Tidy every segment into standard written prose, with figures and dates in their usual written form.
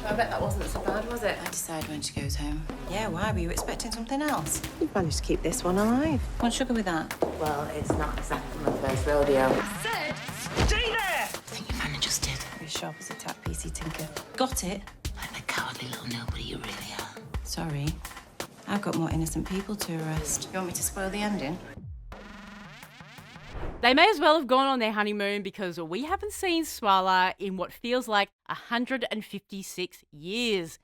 I bet that wasn't so bad, was it? I decide when she goes home. Yeah, why? Were you expecting something else? You've managed to keep this one alive. Want sugar with that? Well, it's not exactly my first rodeo. Sid! Stay there! I think your man just did. You're sharp as a tack, PC Tinker. Got it? Like the cowardly little nobody you really are. Sorry. I've got more innocent people to arrest. You want me to spoil the ending? They may as well have gone on their honeymoon because we haven't seen Swala in what feels like 156 years.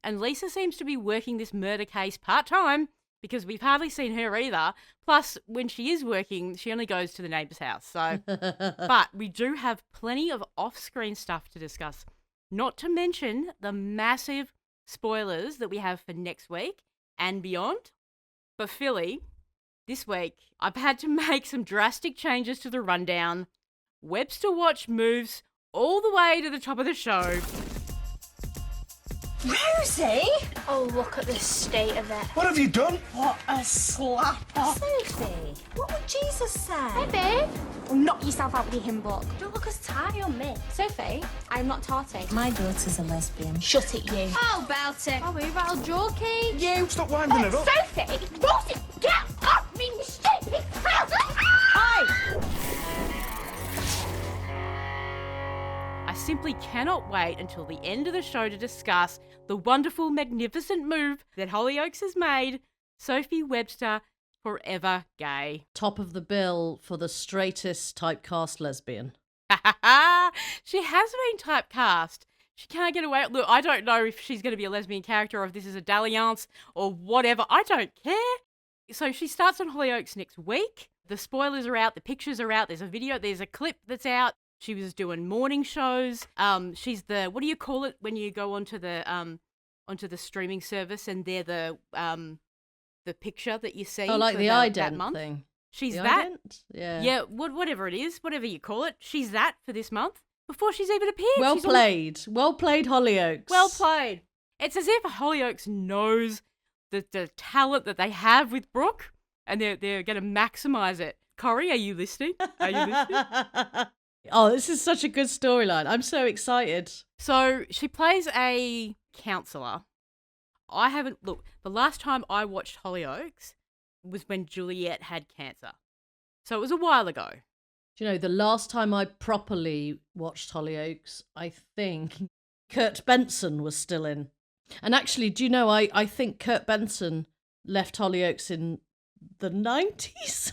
And Lisa seems to be working this murder case part-time because we've hardly seen her either. Plus, when she is working, she only goes to the neighbour's house. So, but we do have plenty of off-screen stuff to discuss. Not to mention the massive spoilers that we have for next week and beyond. But Philly, this week, I've had to make some drastic changes to the rundown. Webster Watch moves all the way to the top of the show. Rosie? Oh, look at the state of it. What have you done? What a slapper. Sophie, What would Jesus say? hey babe. Well, knock yourself out with your hymn book. Don't look as tarty on me. Sophie, I'm not tarty. My daughter's a lesbian. Shut it, you. Oh, Belty. Oh, we rattle jokey. You stop winding it up. Sophie, Rosie, get off me, you stupid house. I simply cannot wait until the end of the show to discuss the wonderful, magnificent move that Hollyoaks has made. Sophie Webster, forever gay. Top of the bill for the straightest typecast lesbian. She has been typecast. She can't get away. Look, I don't know if she's going to be a lesbian character or if this is a dalliance or whatever. I don't care. So she starts on Hollyoaks next week. The spoilers are out. The pictures are out. There's a video. There's a clip that's out. She was doing morning shows. She's the, what do you call it when you go onto the streaming service and they're the picture that you see. Oh, like for the that ident month? thing. She's The that. ident? Yeah. Yeah, whatever it is, whatever you call it. She's that for this month before she's even appeared. Well She's played. Well played, Hollyoaks. Well played. It's as if Hollyoaks knows the talent that they have with Brooke and they're going to maximise it. Corey, are you listening? Are you listening? Oh, this is such a good storyline. I'm so excited. So she plays a counsellor. Look, the last time I watched Hollyoaks was when Juliet had cancer. So it was a while ago. Do you know, the last time I properly watched Hollyoaks, I think Kurt Benson was still in. And actually, do you know, I think Kurt Benson left Hollyoaks in the 90s?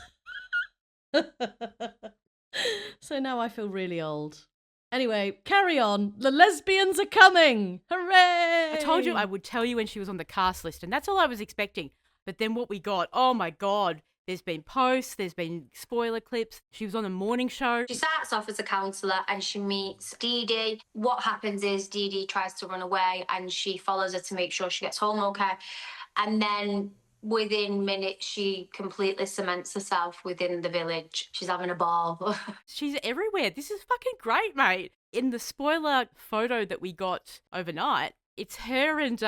So now I feel really old. Anyway, carry on. The lesbians are coming. Hooray! I told you I would tell you when she was on the cast list, and that's all I was expecting. But then what we got, oh my God, there's been posts, there's been spoiler clips. She was on a morning show. She starts off as a counsellor and she meets Dee Dee. What happens is Dee Dee tries to run away and she follows her to make sure she gets home okay. And then within minutes, she completely cements herself within the village. She's having a ball. She's everywhere. This is fucking great, mate. In the spoiler photo that we got overnight, it's her and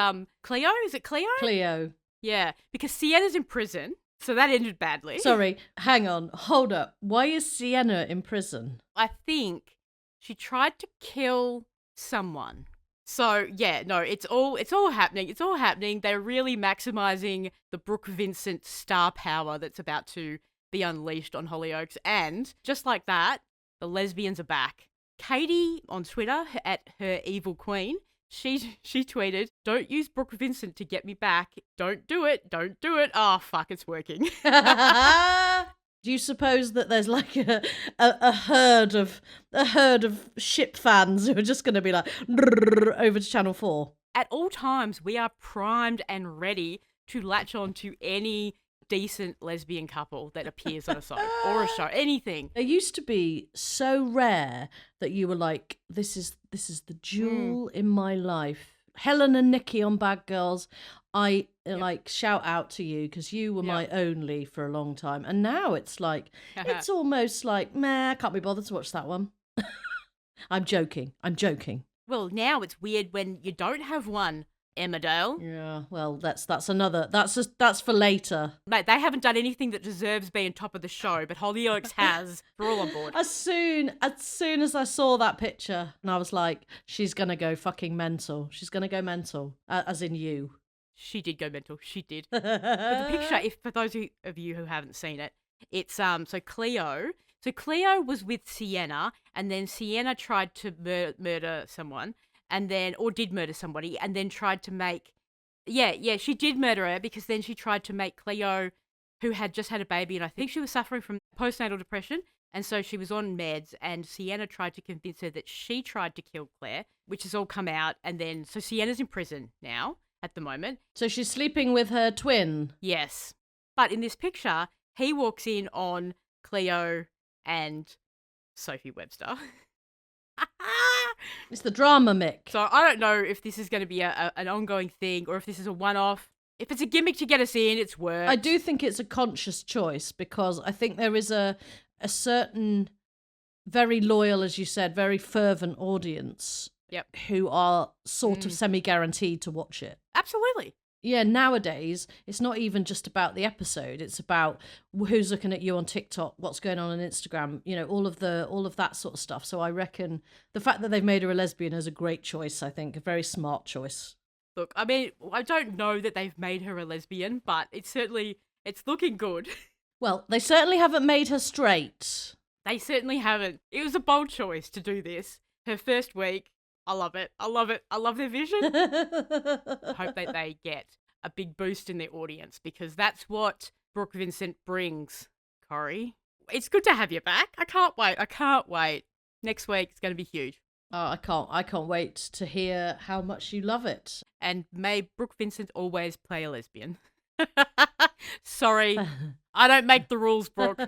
Cleo. Is it Cleo? Cleo. Yeah, because Sienna's in prison, so that ended badly. Sorry, hang on, hold up. Why is Sienna in prison? I think she tried to kill someone. So yeah, no, it's all happening. It's all happening. They're really maximizing the Brooke Vincent star power that's about to be unleashed on Hollyoaks. And just like that, the lesbians are back. Katie on Twitter at her evil queen, she tweeted, "Don't use Brooke Vincent to get me back. Don't do it. Don't do it." Oh fuck, it's working. Do you suppose that there's like a herd of ship fans who are just going to be like over to Channel 4? At all times, we are primed and ready to latch on to any decent lesbian couple that appears on a soap or a show, anything. They used to be so rare that you were like, this is the jewel in my life. Helen and Nikki on Bad Girls, I like shout out to you because you were my only for a long time. And now it's like, it's almost like, meh, I can't be bothered to watch that one. I'm joking. Well, now it's weird when you don't have one Emmerdale. Yeah, well, that's for later. Mate, they haven't done anything that deserves being top of the show, but Hollyoaks has. We're all on board. As soon as I saw that picture, and I was like, she's gonna go fucking mental. She's gonna go mental, as in you. She did go mental. She did. But the picture, if for those of you who haven't seen it, it's so Cleo. So Cleo was with Sienna, and then Sienna tried to murder someone, or did murder somebody, and then tried to make, she did murder her because then she tried to make Cleo, who had just had a baby, and I think she was suffering from postnatal depression, and so she was on meds, and Sienna tried to convince her that she tried to kill Claire, which has all come out, and then so Sienna's in prison now at the moment. So she's sleeping with her twin. Yes. But in this picture, he walks in on Cleo and Sophie Webster. It's the drama, Mick. So I don't know if this is going to be an ongoing thing or if this is a one-off. If it's a gimmick to get us in, it's worked. I do think it's a conscious choice because I think there is a certain very loyal, as you said, very fervent audience who are sort of semi-guaranteed to watch it. Absolutely. Yeah, nowadays, it's not even just about the episode. It's about who's looking at you on TikTok, what's going on Instagram, all of that sort of stuff. So I reckon the fact that they've made her a lesbian is a great choice, I think, a very smart choice. Look, I mean, I don't know that they've made her a lesbian, but it's looking good. Well, they certainly haven't made her straight. They certainly haven't. It was a bold choice to do this. Her first week, I love it. I love it. I love their vision. I hope that they get a big boost in their audience because that's what Brooke Vincent brings, Corey. It's good to have you back. I can't wait. Next week it's going to be huge. Oh, I can't wait to hear how much you love it. And may Brooke Vincent always play a lesbian. Sorry, I don't make the rules, Brooke.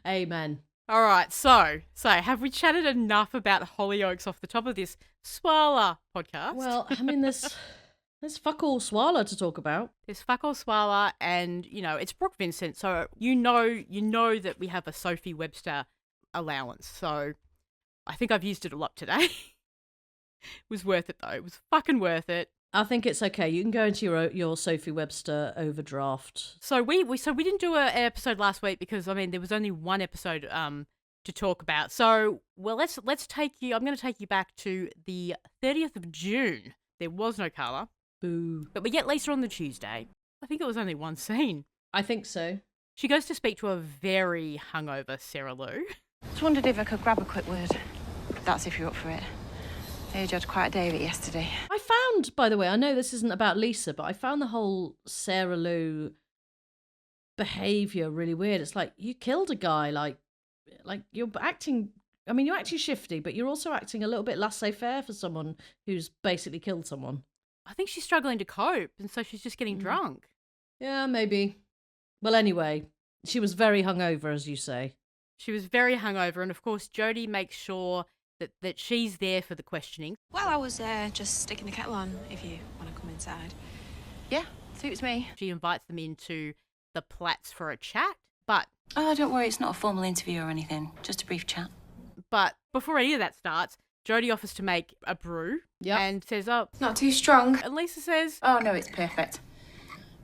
Amen. All right, so have we chatted enough about Hollyoaks off the top of this Swala podcast? Well, I mean, there's fuck all Swala to talk about. There's fuck all Swala, and it's Brooke Vincent, so you know that we have a Sophie Webster allowance. So I think I've used it a lot today. It was worth it though. It was fucking worth it. I think it's okay. You can go into your Sophie Webster overdraft. So we didn't do an episode last week because there was only one episode to talk about. So let's take you. I'm going to take you back to the 30th of June. There was no Carla. Boo. But we get Lisa on the Tuesday. I think it was only one scene. I think so. She goes to speak to a very hungover Sarah Lou. Just wondered if I could grab a quick word. That's if you're up for it. Hey, you had quite a day of it yesterday. I found, by the way, I know this isn't about Lisa, but I found the whole Sarah Lou behaviour really weird. It's like, you killed a guy, like you're acting, you're acting shifty, but you're also acting a little bit laissez-faire for someone who's basically killed someone. I think she's struggling to cope, and so she's just getting drunk. Yeah, maybe. Well, anyway, she was very hungover, as you say. She was very hungover, and of course, Jodie makes sure that she's there for the questioning. Well, I was just sticking the kettle on if you want to come inside. Yeah, suits me. She invites them into the Platts for a chat, but... Oh, don't worry, it's not a formal interview or anything. Just a brief chat. But before any of that starts, Jodie offers to make a brew and says, oh... Not too strong. And Lisa says... Oh, no, it's perfect.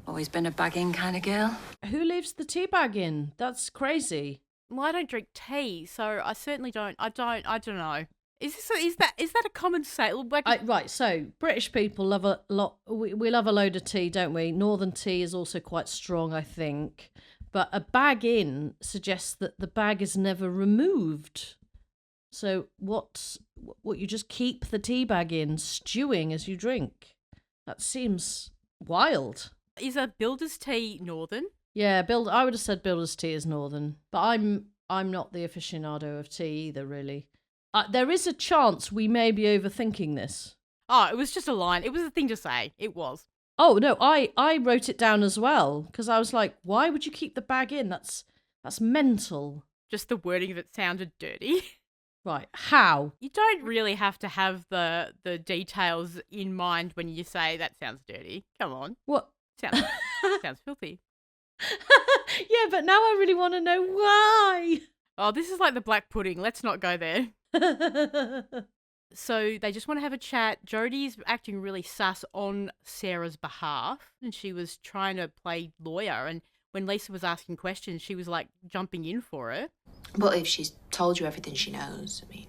Always been a bagging kind of girl. Who leaves the tea bag in? That's crazy. Well, I don't drink tea, so I certainly don't. I don't know. Is that a common saying? Right. So British people love a lot. We love a load of tea, don't we? Northern tea is also quite strong, I think. But a bag in suggests that the bag is never removed. So what you just keep the tea bag in, stewing as you drink. That seems wild. Is a builder's tea northern? Yeah, I would have said builder's tea is northern, but I'm not the aficionado of tea either, really. There is a chance we may be overthinking this. Oh, it was just a line. It was a thing to say. It was. Oh no, I wrote it down as well because I was like, why would you keep the bag in? That's mental. Just the wording of it sounded dirty. Right, how? You don't really have to have the details in mind when you say that sounds dirty. Come on. What? Sounds filthy. Yeah, but now I really want to know why. Oh, this is like the black pudding. Let's not go there. So they just want to have a chat. Jodie's acting really sus on Sarah's behalf, and she was trying to play lawyer. And when Lisa was asking questions, she was like jumping in for it. But if she's told you everything she knows, I mean...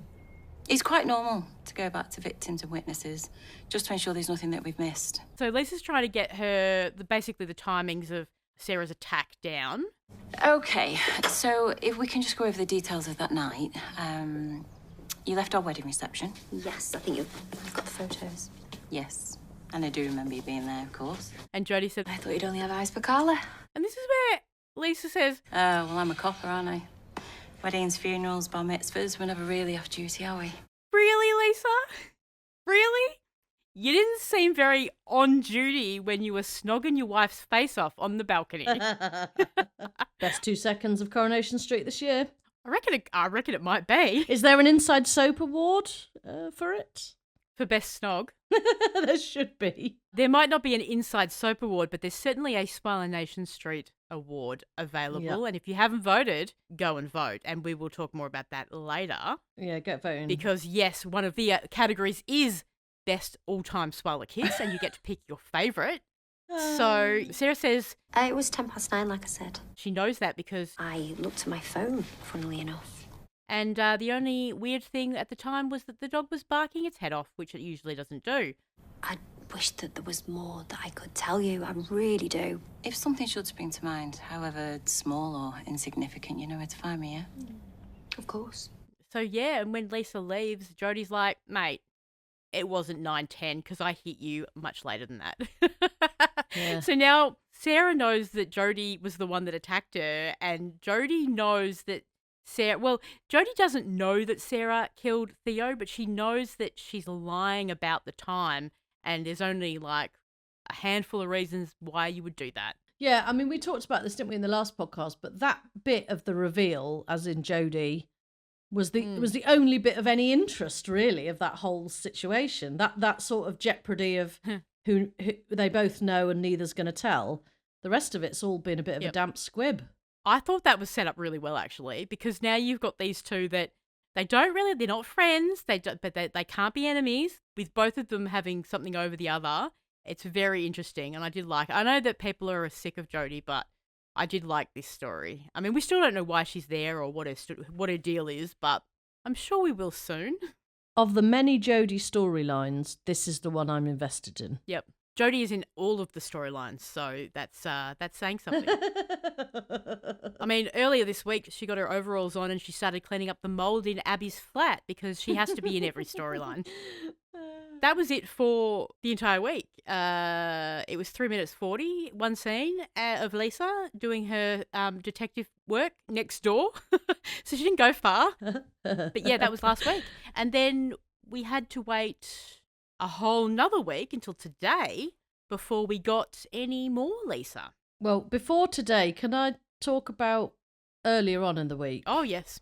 It's quite normal to go back to victims and witnesses, just to ensure there's nothing that we've missed. So Lisa's trying to get her, basically the timings of Sarah's attack down. Okay, so if we can just go over the details of that night. You left our wedding reception. Yes, I think you've got the photos. Yes, and I do remember you being there, of course. And Jodie said, I thought you'd only have eyes for Carla. and this is where Lisa says, Oh, well, I'm a copper, aren't I? Weddings, funerals, bar mitzvahs, we're never really off duty, are we? really, Lisa? Really? You didn't seem very on duty when you were snogging your wife's face off on the balcony. Best 2 seconds of Coronation Street this year. I reckon it might be. Is there an Inside Soap award for it? For best snog. There should be. There might not be an Inside Soap award, but there's certainly a Swarlanation Street award available. Yep. And if you haven't voted, go and vote. And we will talk more about that later. Yeah, get voting. Because, yes, one of the categories is best all-time Swala kiss, and you get to pick your favourite. So Sarah says... It was 9:10, like I said. She knows that because... I looked at my phone, funnily enough. And the only weird thing at the time was that the dog was barking its head off, which it usually doesn't do. I wish that there was more that I could tell you. I really do. If something should spring to mind, however small or insignificant, you know where to find me, yeah? Of course. So, yeah, and when Lisa leaves, Jodie's like, mate, it wasn't 9:10 because I hit you much later than that. Yeah. So now Sarah knows that Jodie was the one that attacked her, and Jodie knows that Jodie doesn't know that Sarah killed Theo, but she knows that she's lying about the time, and there's only like a handful of reasons why you would do that. Yeah, I mean, we talked about this, didn't we, in the last podcast, but that bit of the reveal, as in Jodie, was the only bit of any interest, really, of that whole situation. That sort of jeopardy of who they both know and neither's going to tell. The rest of it's all been a bit of a damp squib. I thought that was set up really well, actually, because now you've got these two that they're not friends, but they can't be enemies, with both of them having something over the other. It's very interesting, and I know that people are sick of Jodie, but I did like this story. I mean, we still don't know why she's there or what her deal is, but I'm sure we will soon. Of the many Jodie storylines, this is the one I'm invested in. Yep. Jodie is in all of the storylines, so that's saying something. I mean, earlier this week, she got her overalls on and she started cleaning up the mould in Abby's flat because she has to be in every storyline. That was it for the entire week. It was 3 minutes 40, one scene of Lisa doing her detective work next door. So she didn't go far. But yeah, that was last week. And then we had to wait a whole nother week until today before we got any more Lisa. Well, before today, can I talk about earlier on in the week? Oh, yes.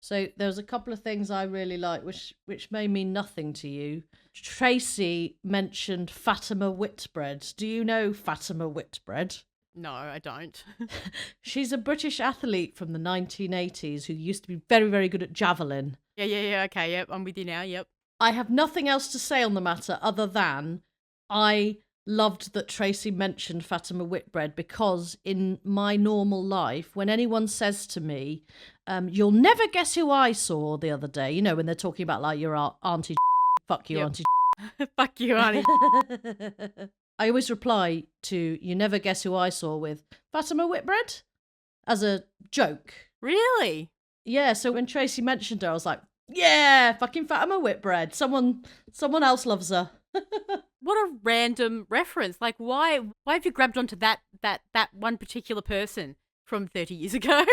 So there was a couple of things I really liked, which may mean nothing to you. Tracy mentioned Fatima Whitbread. Do you know Fatima Whitbread? No, I don't. She's a British athlete from the 1980s who used to be very, very good at javelin. Yeah, okay, yep, I'm with you now, yep. I have nothing else to say on the matter other than I loved that Tracy mentioned Fatima Whitbread, because in my normal life, when anyone says to me, you'll never guess who I saw the other day, you know, when they're talking about like your auntie, fuck you, auntie. Fuck you, auntie. I always reply to you never guess who I saw with Fatima Whitbread as a joke. Really? Yeah, so when Tracy mentioned her, I was like, yeah, fucking Fatima Whitbread. Someone else loves her. What a random reference. Like, why have you grabbed onto that one particular person from 30 years ago?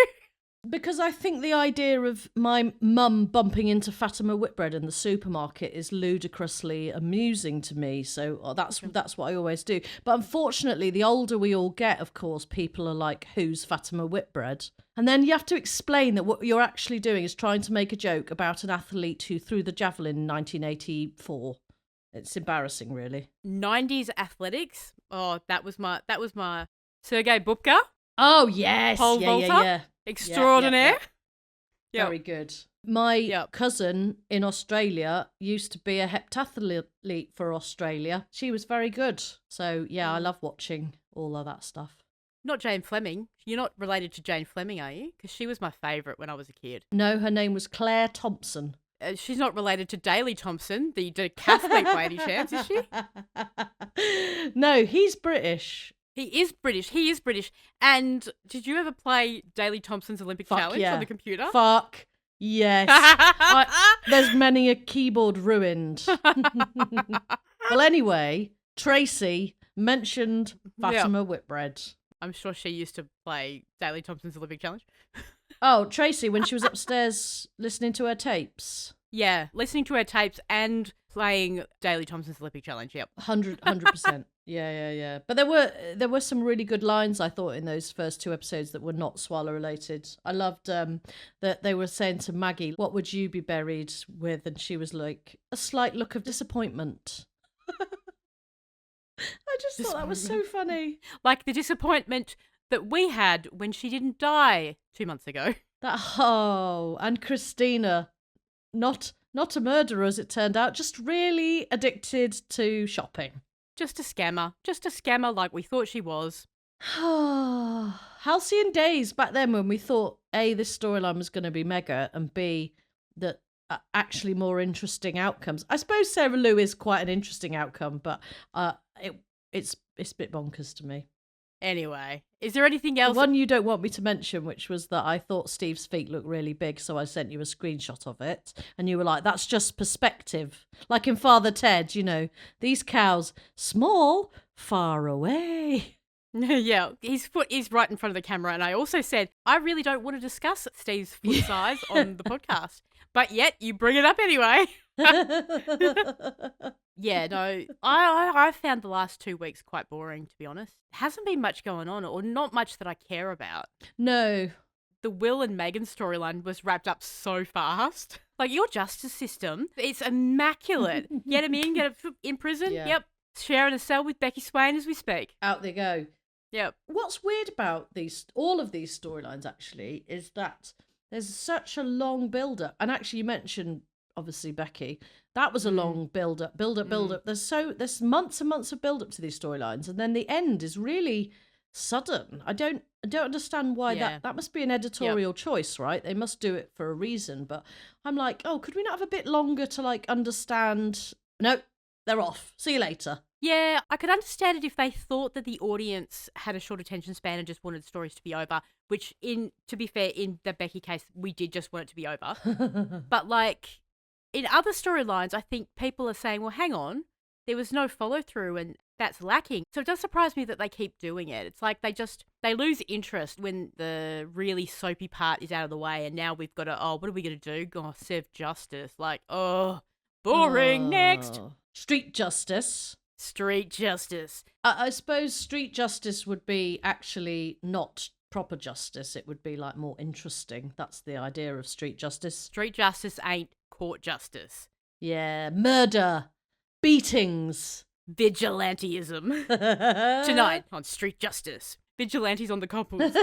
Because I think the idea of my mum bumping into Fatima Whitbread in the supermarket is ludicrously amusing to me. So that's what I always do. But unfortunately, the older we all get, of course, people are like, who's Fatima Whitbread? And then you have to explain that what you're actually doing is trying to make a joke about an athlete who threw the javelin in 1984. It's embarrassing, really. 90s athletics. Oh, that was my Sergei Bubka. Oh, yes. Pole vaulter. Yeah. Extraordinaire. Yeah. Yep. Very good. My Yep. cousin in Australia used to be a heptathlete for Australia. She was very good. So, yeah, I love watching all of that stuff. Not Jane Fleming. You're not related to Jane Fleming, are you? Because she was my favourite when I was a kid. No, her name was Claire Thompson. She's not related to Daley Thompson, the decathlete by any chance, is she? No, he's British. He is British. And did you ever play Daley Thompson's Olympic Challenge on the computer? Fuck yes. There's many a keyboard ruined. Well, anyway, Tracy mentioned Fatima Whitbread. I'm sure she used to play Daley Thompson's Olympic Challenge. Oh, Tracy, when she was upstairs listening to her tapes. Yeah, listening to her tapes and playing Daley Thompson's Olympic Challenge. Yep, 100%. Yeah. But there were some really good lines, I thought, in those first 2 episodes that were not Swallow related. I loved that they were saying to Maggie, "What would you be buried with?" And she was like, "A slight look of disappointment." I just thought that was so funny. Like the disappointment that we had when she didn't die 2 months ago. And Christina, not a murderer as it turned out, just really addicted to shopping. Just a scammer like we thought she was. Halcyon days back then when we thought, A, this storyline was going to be mega, and B, that actually more interesting outcomes. I suppose Sarah Lou is quite an interesting outcome, but it's a bit bonkers to me. Anyway, is there anything else? The one you don't want me to mention, which was that I thought Steve's feet looked really big, so I sent you a screenshot of it, and you were like, that's just perspective. Like in Father Ted, these cows, small, far away. Yeah, his foot is right in front of the camera, and I also said, I really don't want to discuss Steve's foot size on the podcast, but yet you bring it up anyway. Yeah, no, I found the last 2 weeks quite boring, to be honest. Hasn't been much going on, or not much that I care about. No. The Will and Megan storyline was wrapped up so fast. Like, your justice system, it's immaculate. Get him in, get him in prison. Yeah. Yep. Sharing a cell with Becky Swain as we speak. Out they go. Yep. What's weird about all of these storylines, actually, is that there's such a long build-up. And actually, you mentioned, obviously, Becky. That was a long build-up. There's months and months of build-up to these storylines, and then the end is really sudden. I don't understand why that must be an editorial choice, right? They must do it for a reason. But I'm like, oh, could we not have a bit longer to understand? Nope, they're off. See you later. Yeah, I could understand it if they thought that the audience had a short attention span and just wanted stories to be over, which to be fair, in the Becky case, we did just want it to be over. But in other storylines, I think people are saying, well, hang on, there was no follow through and that's lacking. So it does surprise me that they keep doing it. It's like they lose interest when the really soapy part is out of the way, and now we've got to, what are we going to do? Serve justice. Boring. Next. Street justice. I suppose street justice would be actually not proper justice. It would be more interesting. That's the idea of street justice. Street justice ain't court justice. Yeah, murder, beatings, vigilantism. Tonight on Street Justice, vigilantes on the couples.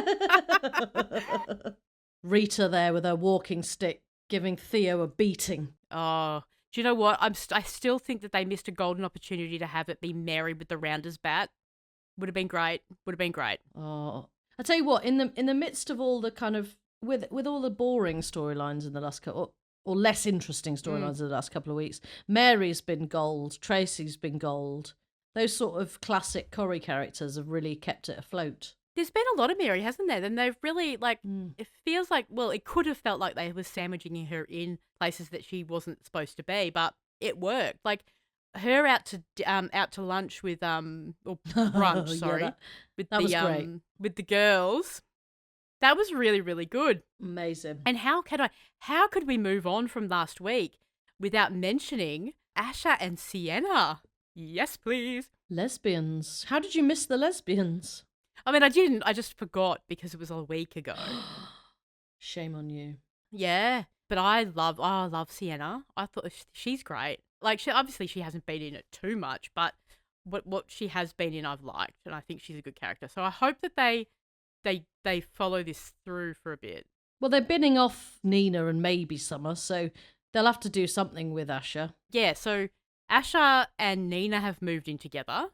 Rita there with her walking stick giving Theo a beating. Oh, do you know what? I still think that they missed a golden opportunity to have it be Mary with the rounder's bat. Would have been great. Oh, I tell you what, in the midst of all the kind of with all the boring storylines in the last couple, or less interesting storylines in the last couple of weeks, Mary's been gold, Tracy's been gold. Those sort of classic Corrie characters have really kept it afloat. There's been a lot of Mary, hasn't there? And they've really, it feels like, well, it could have felt like they were sandwiching her in places that she wasn't supposed to be, but it worked. Like, her out to lunch with, or brunch, sorry. That was great. With the girls. That was really, really good. Amazing. And how could we move on from last week without mentioning Asha and Sienna? Yes, please. Lesbians. How did you miss the lesbians? I mean, I didn't. I just forgot because it was a week ago. Shame on you. Yeah, but I love Sienna. I thought she's great. Like, she hasn't been in it too much, but what she has been in, I've liked, and I think she's a good character. So I hope that they follow this through for a bit. Well, they're binning off Nina and maybe Summer, so they'll have to do something with Asha. Yeah, so Asha and Nina have moved in together,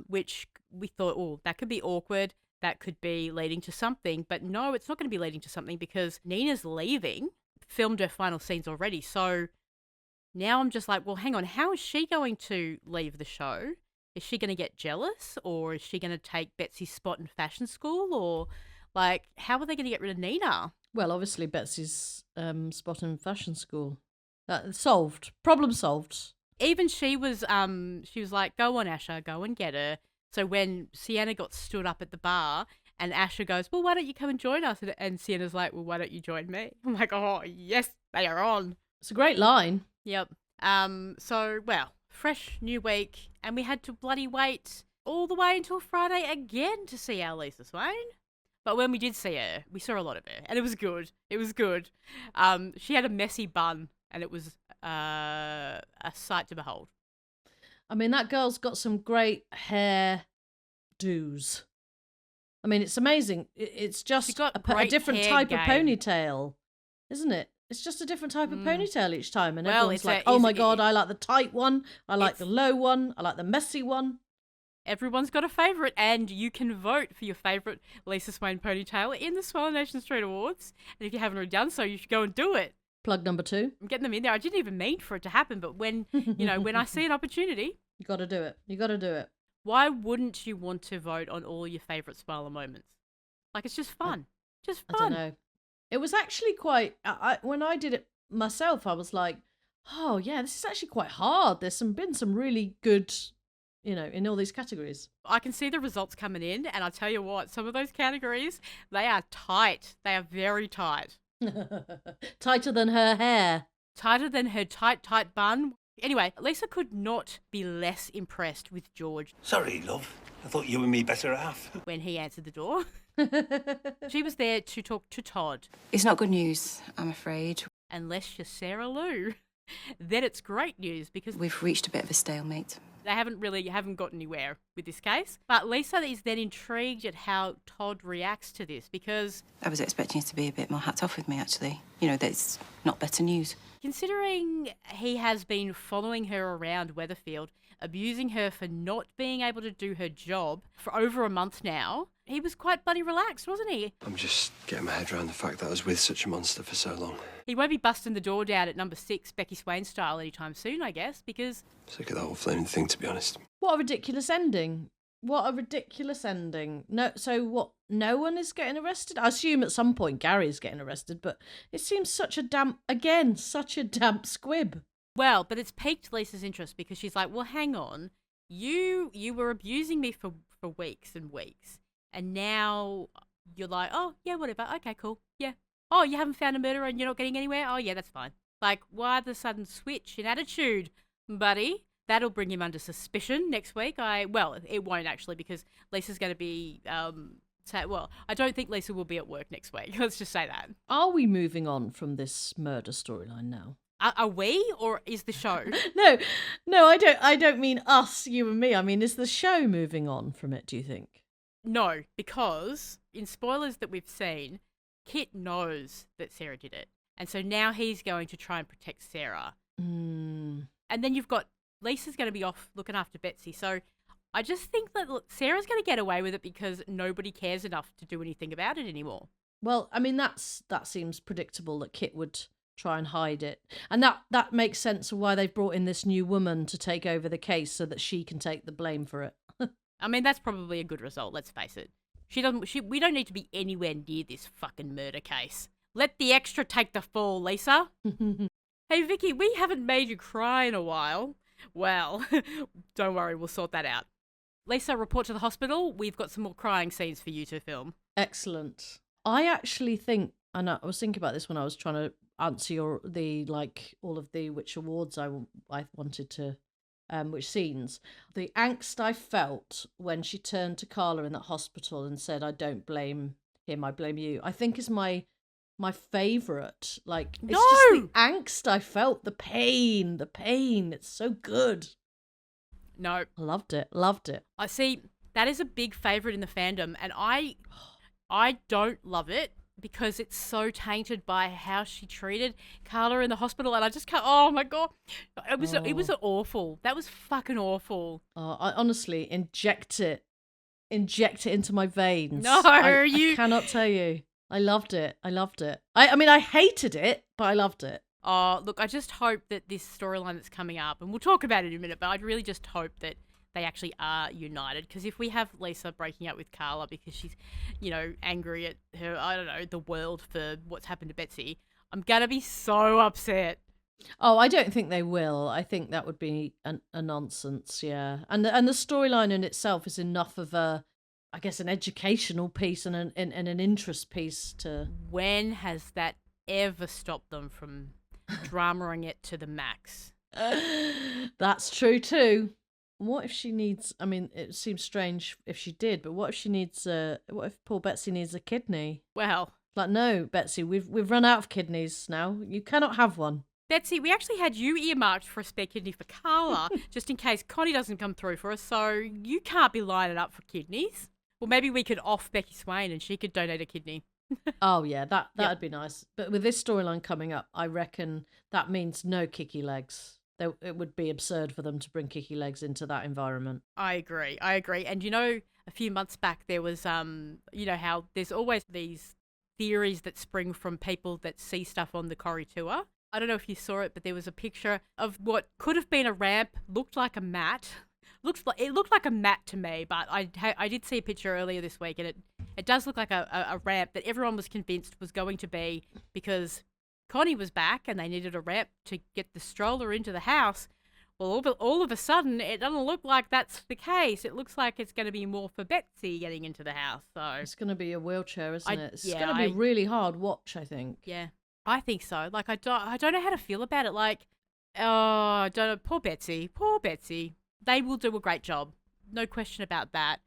which we thought, oh, that could be awkward. That could be leading to something. But no, it's not going to be leading to something because Nina's leaving, filmed her final scenes already. So now I'm just like, well, hang on, how is she going to leave the show? Is she going to get jealous, or is she going to take Betsy's spot in fashion school, or like, how are they going to get rid of Nina? Well, obviously Betsy's spot in fashion school. Solved. Problem solved. Even she was like, go on, Asha, go and get her. So when Sienna got stood up at the bar and Asha goes, well, why don't you come and join us? And Sienna's like, well, why don't you join me? I'm like, oh, yes, they are on. It's a great line. Yep. So, well, fresh new week, and we had to bloody wait all the way until Friday again to see our Lisa Swain. But when we did see her, we saw a lot of her, and it was good. It was good. She had a messy bun, and it was a sight to behold. I mean, that girl's got some great hair do's. I mean, it's amazing. It's just a different type of ponytail, isn't it? It's just a different type of ponytail each time. And everyone's like, oh my God, I like the tight one. I like the low one. I like the messy one. Everyone's got a favourite, and you can vote for your favourite Lisa Swain ponytail in the Swarlanation Street Awards. And if you haven't already done so, you should go and do it. Plug number 2. I'm getting them in there. I didn't even mean for it to happen, but when, when I see an opportunity. You got to do it. You got to do it. Why wouldn't you want to vote on all your favourite Swarla moments? Like, it's just fun. Just fun. I don't know. It was actually quite, when I did it myself, I was like, oh yeah, this is actually quite hard. There's been some really good, in all these categories. I can see the results coming in, and I tell you what, some of those categories, they are tight. They are very tight. Tighter than her hair. Tighter than her tight bun. Anyway, Lisa could not be less impressed with George. Sorry, love. I thought you and me better half. When he answered the door. She was there to talk to Todd. It's not good news, I'm afraid. Unless you're Sarah Lou. Then it's great news because we've reached a bit of a stalemate. They haven't got anywhere with this case. But Lisa is then intrigued at how Todd reacts to this because I was expecting you to be a bit more hats off with me, actually. That it's not better news. Considering he has been following her around Weatherfield, abusing her for not being able to do her job for over a month now, he was quite bloody relaxed, wasn't he? I'm just getting my head around the fact that I was with such a monster for so long. He won't be busting the door down at number 6, Becky Swain style, anytime soon, I guess, because sick of that whole flaming thing, to be honest. What a ridiculous ending. What a ridiculous ending. No, so what? No one is getting arrested? I assume at some point Gary's getting arrested, but it seems such a damp squib. Well, but it's piqued Lisa's interest because she's like, well, hang on. You were abusing me for weeks and weeks, and now you're like, oh, yeah, whatever. Okay, cool. Yeah. Oh, you haven't found a murderer and you're not getting anywhere? Oh, yeah, that's fine. Like, why the sudden switch in attitude, buddy? That'll bring him under suspicion next week. Well, it won't actually because Lisa's going to be, I don't think Lisa will be at work next week. Let's just say that. Are we moving on from this murder storyline now? Are we, or is the show? No, I don't mean us, you and me. I mean, is the show moving on from it, do you think? No, because in spoilers that we've seen, Kit knows that Sarah did it. And so now he's going to try and protect Sarah. Mm. And then you've got Lisa's going to be off looking after Betsy. So I just think that Sarah's going to get away with it because nobody cares enough to do anything about it anymore. Well, I mean, that seems predictable that Kit would try and hide it. And that makes sense of why they've brought in this new woman to take over the case so that she can take the blame for it. I mean, that's probably a good result, let's face it. We don't need to be anywhere near this fucking murder case. Let the extra take the fall, Lisa. Hey, Vicky, we haven't made you cry in a while. Well, don't worry, we'll sort that out. Lisa, report to the hospital. We've got some more crying scenes for you to film. Excellent. I actually think, and I was thinking about this when I was trying to answer all of the which awards I wanted to, which scenes. The angst I felt when she turned to Carla in that hospital and said, I don't blame him, I blame you, I think is my favourite. Like, it's just the angst I felt, the pain, it's so good. No. Loved it. I see, that is a big favourite in the fandom, and I don't love it because it's so tainted by how she treated Carla in the hospital, and I just can't. Oh my god, it was awful. That was fucking awful. I honestly inject it into my veins. No, I cannot tell you. I loved it. I mean, I hated it, but I loved it. Oh, look, I just hope that this storyline that's coming up, and we'll talk about it in a minute, but I really just hope that they actually are united. Because if we have Lisa breaking up with Carla because she's, angry at her, I don't know, the world for what's happened to Betsy, I'm going to be so upset. Oh, I don't think they will. I think that would be a nonsense, yeah. And the storyline in itself is enough of an educational piece and an interest piece to... When has that ever stopped them from dramaing it to the max? That's true too. What if she needs... I mean, it seems strange if she did, but what if she needs... what if poor Betsy needs a kidney? Well... Like, no, Betsy, we've run out of kidneys now. You cannot have one. Betsy, we actually had you earmarked for a spare kidney for Carla, just in case Connie doesn't come through for us, so you can't be lining up for kidneys. Well, maybe we could off Becky Swain and she could donate a kidney. Oh, yeah, that'd be nice. But with this storyline coming up, I reckon that means no kicky legs. It would be absurd for them to bring kicky legs into that environment. I agree. And a few months back there was, how there's always these theories that spring from people that see stuff on the Corrie tour. I don't know if you saw it, but there was a picture of what could have been a ramp, looked like a mat. It looked like a mat to me, but I did see a picture earlier this week, and it does look like a ramp that everyone was convinced was going to be because Connie was back and they needed a ramp to get the stroller into the house. Well, all of a sudden, it doesn't look like that's the case. It looks like it's going to be more for Betsy getting into the house. So it's going to be a wheelchair, isn't it? It's going to be a really hard watch, I think. Yeah, I think so. Like, I don't know how to feel about it. Like, I don't know. Poor Betsy. They will do a great job. No question about that.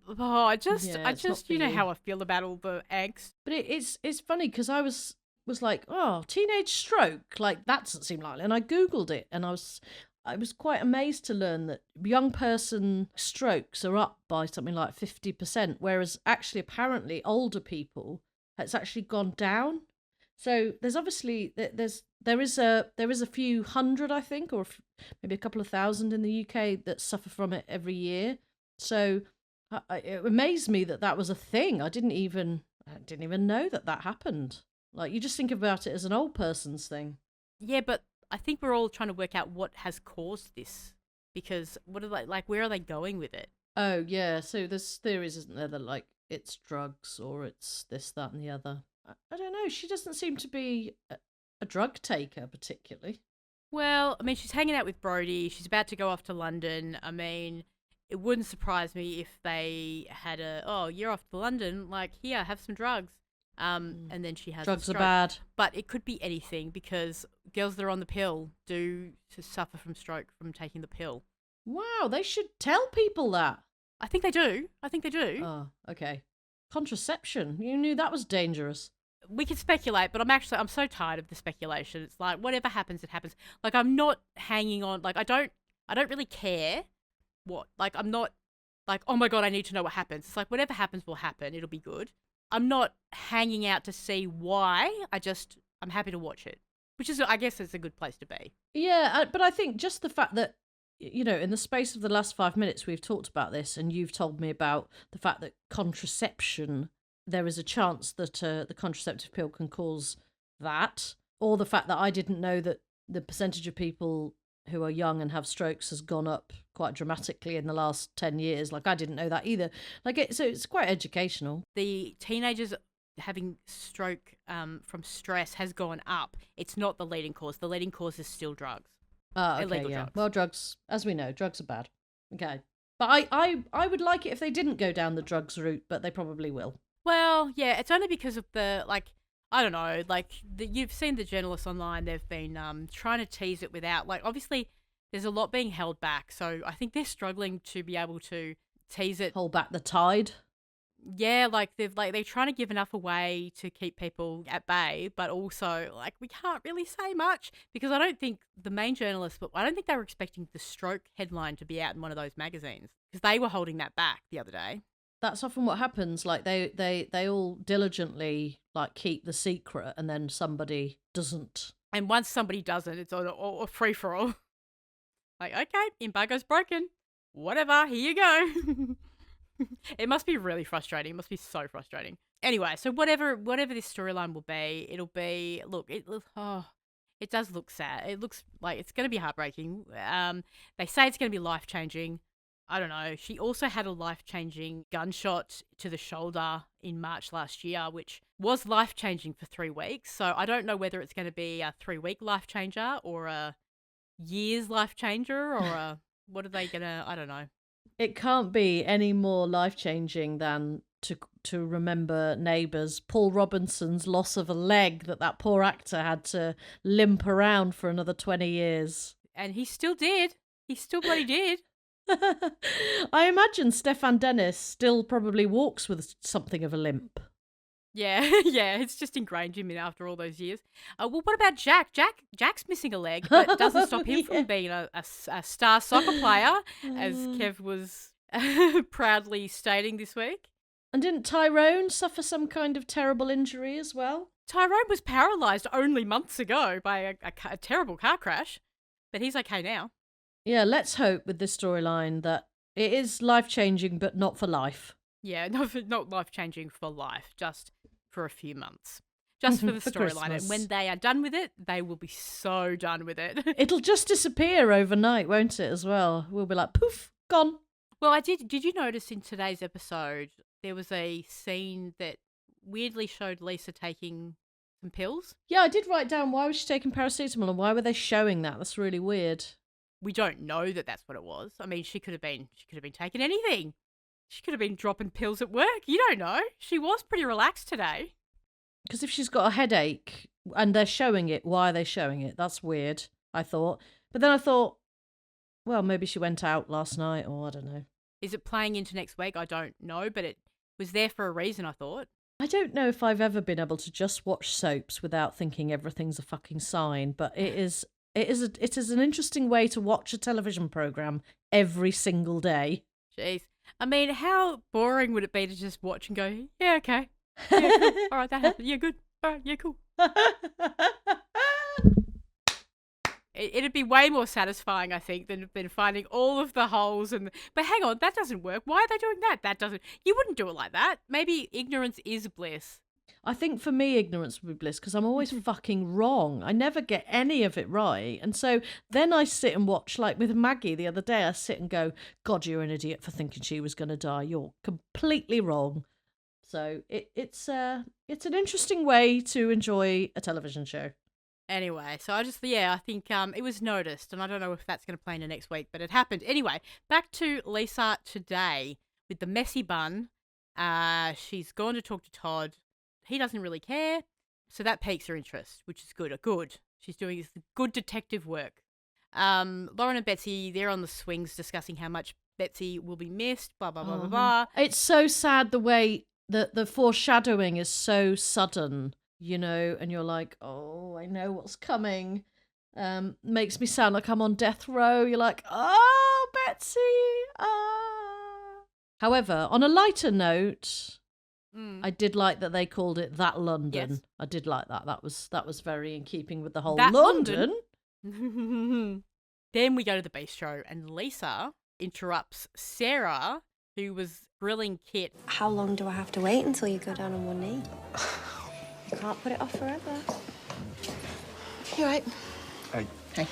Oh, I just, you know how I feel about all the angst. But it's funny because I was like, oh, teenage stroke, like that doesn't seem likely. And I Googled it and I was quite amazed to learn that young person strokes are up by something like 50%, whereas actually apparently older people, it's actually gone down. So there's obviously, there is a few hundred, I think, or maybe a couple of thousand in the UK that suffer from it every year. So it amazed me that was a thing. I didn't even know that happened. Like, you just think about it as an old person's thing. Yeah, but I think we're all trying to work out what has caused this. Because what are they, like, where are they going with it? Oh, yeah. So there's theories, isn't there, that, like, it's drugs or it's this, that, and the other. I don't know. She doesn't seem to be a drug taker, particularly. Well, I mean, she's hanging out with Brody. She's about to go off to London. I mean, it wouldn't surprise me if they had you're off to London. Like, here, have some drugs. And then she has drugs are bad, but it could be anything because girls that are on the pill do suffer from stroke from taking the pill. Wow, they should tell people that. I think they do. Oh, okay. Contraception. You knew that was dangerous. We could speculate, but I'm so tired of the speculation. It's like whatever happens, it happens. Like, I'm not hanging on. Like, I don't really care what. Like, I'm not like, oh my God, I need to know what happens. It's like whatever happens will happen. It'll be good. I'm not hanging out to see why. I'm happy to watch it, which is, I guess, it's a good place to be. Yeah, but I think just the fact that, in the space of the last 5 minutes, we've talked about this, and you've told me about the fact that contraception, there is a chance that the contraceptive pill can cause that, or the fact that I didn't know that the percentage of people who are young and have strokes has gone up quite dramatically in the last 10 years. Like, I didn't know that either. So it's quite educational. The teenagers having stroke from stress has gone up. It's not the leading cause. The leading cause is still drugs. Okay, illegal yeah. drugs. Well, drugs, as we know, drugs are bad. Okay. But I would like it if they didn't go down the drugs route, but they probably will. Well, yeah, it's only because of the, like, I don't know, like, you've seen the journalists online, they've been trying to tease it without, like, obviously there's a lot being held back, so I think they're struggling to be able to tease it. Hold back the tide? Yeah, they're trying to give enough away to keep people at bay, but also, like, we can't really say much, because I don't think the main journalists, but I don't think they were expecting the stroke headline to be out in one of those magazines, because they were holding that back the other day. that's often what happens. Like they all diligently like keep the secret, and then somebody doesn't. And once somebody doesn't, it's a free for all. Like, okay, embargo's broken. Whatever, here you go. It must be really frustrating. It must be so frustrating. Anyway, so whatever this storyline will be, it'll be. Look, it does look sad. It looks like it's going to be heartbreaking. They say it's going to be life-changing. I don't know. She also had a life-changing gunshot to the shoulder in March last year, which was life-changing for 3 weeks. So I don't know whether it's going to be a 3-week life-changer or a year's life-changer or a... What are they going to... I don't know. It can't be any more life-changing than to remember Neighbours, Paul Robinson's loss of a leg that poor actor had to limp around for another 20 years. And he still did. He still bloody did. I imagine Stefan Dennis still probably walks with something of a limp. Yeah, yeah, it's just ingrained in him after all those years. Well, what about Jack? Jack's missing a leg, but it doesn't stop him from being a star soccer player, as Kev was proudly stating this week. And didn't Tyrone suffer some kind of terrible injury as well? Tyrone was paralysed only months ago by a terrible car crash, but he's okay now. Yeah, let's hope with this storyline that it is life-changing, but not for life. Yeah, not life-changing for life, just for a few months. Just for the storyline. And when they are done with it, they will be so done with it. It'll just disappear overnight, won't it, as well? We'll be like, poof, gone. Well, did you notice in today's episode, there was a scene that weirdly showed Lisa taking some pills? Yeah, I did write down why was she taking paracetamol and why were they showing that? That's really weird. We don't know that that's what it was. I mean, she could have been taking anything. She could have been dropping pills at work. You don't know. She was pretty relaxed today. Because if she's got a headache and they're showing it, why are they showing it? That's weird, I thought. But then I thought, well, maybe she went out last night or I don't know. Is it playing into next week? I don't know, but it was there for a reason, I thought. I don't know if I've ever been able to just watch soaps without thinking everything's a fucking sign, but it is an interesting way to watch a television programme every single day. Jeez. I mean, how boring would it be to just watch and go, yeah, okay. Yeah, cool. All right, that happened. Yeah, good. All right, yeah, cool. It'd be way more satisfying, I think, than finding all of the holes. But hang on, that doesn't work. Why are they doing that? That doesn't... You wouldn't do it like that. Maybe ignorance is bliss. I think for me, ignorance would be bliss because I'm always fucking wrong. I never get any of it right. And so then I sit and watch, like with Maggie the other day, I sit and go, God, you're an idiot for thinking she was going to die. You're completely wrong. So it's an interesting way to enjoy a television show. Anyway, so I think it was noticed, and I don't know if that's going to play into next week, but it happened. Anyway, back to Lisa today with the messy bun. She's gone to talk to Todd. He doesn't really care, so that piques her interest, which is good. She's doing this good detective work. Lauren and Betsy, they're on the swings discussing how much Betsy will be missed, blah, blah, blah, blah, blah. It's so sad the way that the foreshadowing is so sudden, you know, and you're like, oh, I know what's coming. Makes me sound like I'm on death row. You're like, oh, Betsy, However, on a lighter note... I did like that they called it That London. Yes. I did like that. That was very in keeping with the whole That London. Then we go to the bistro and Lisa interrupts Sarah, who was grilling Kit. How long do I have to wait until you go down on one knee? You can't put it off forever. You're right. Hey.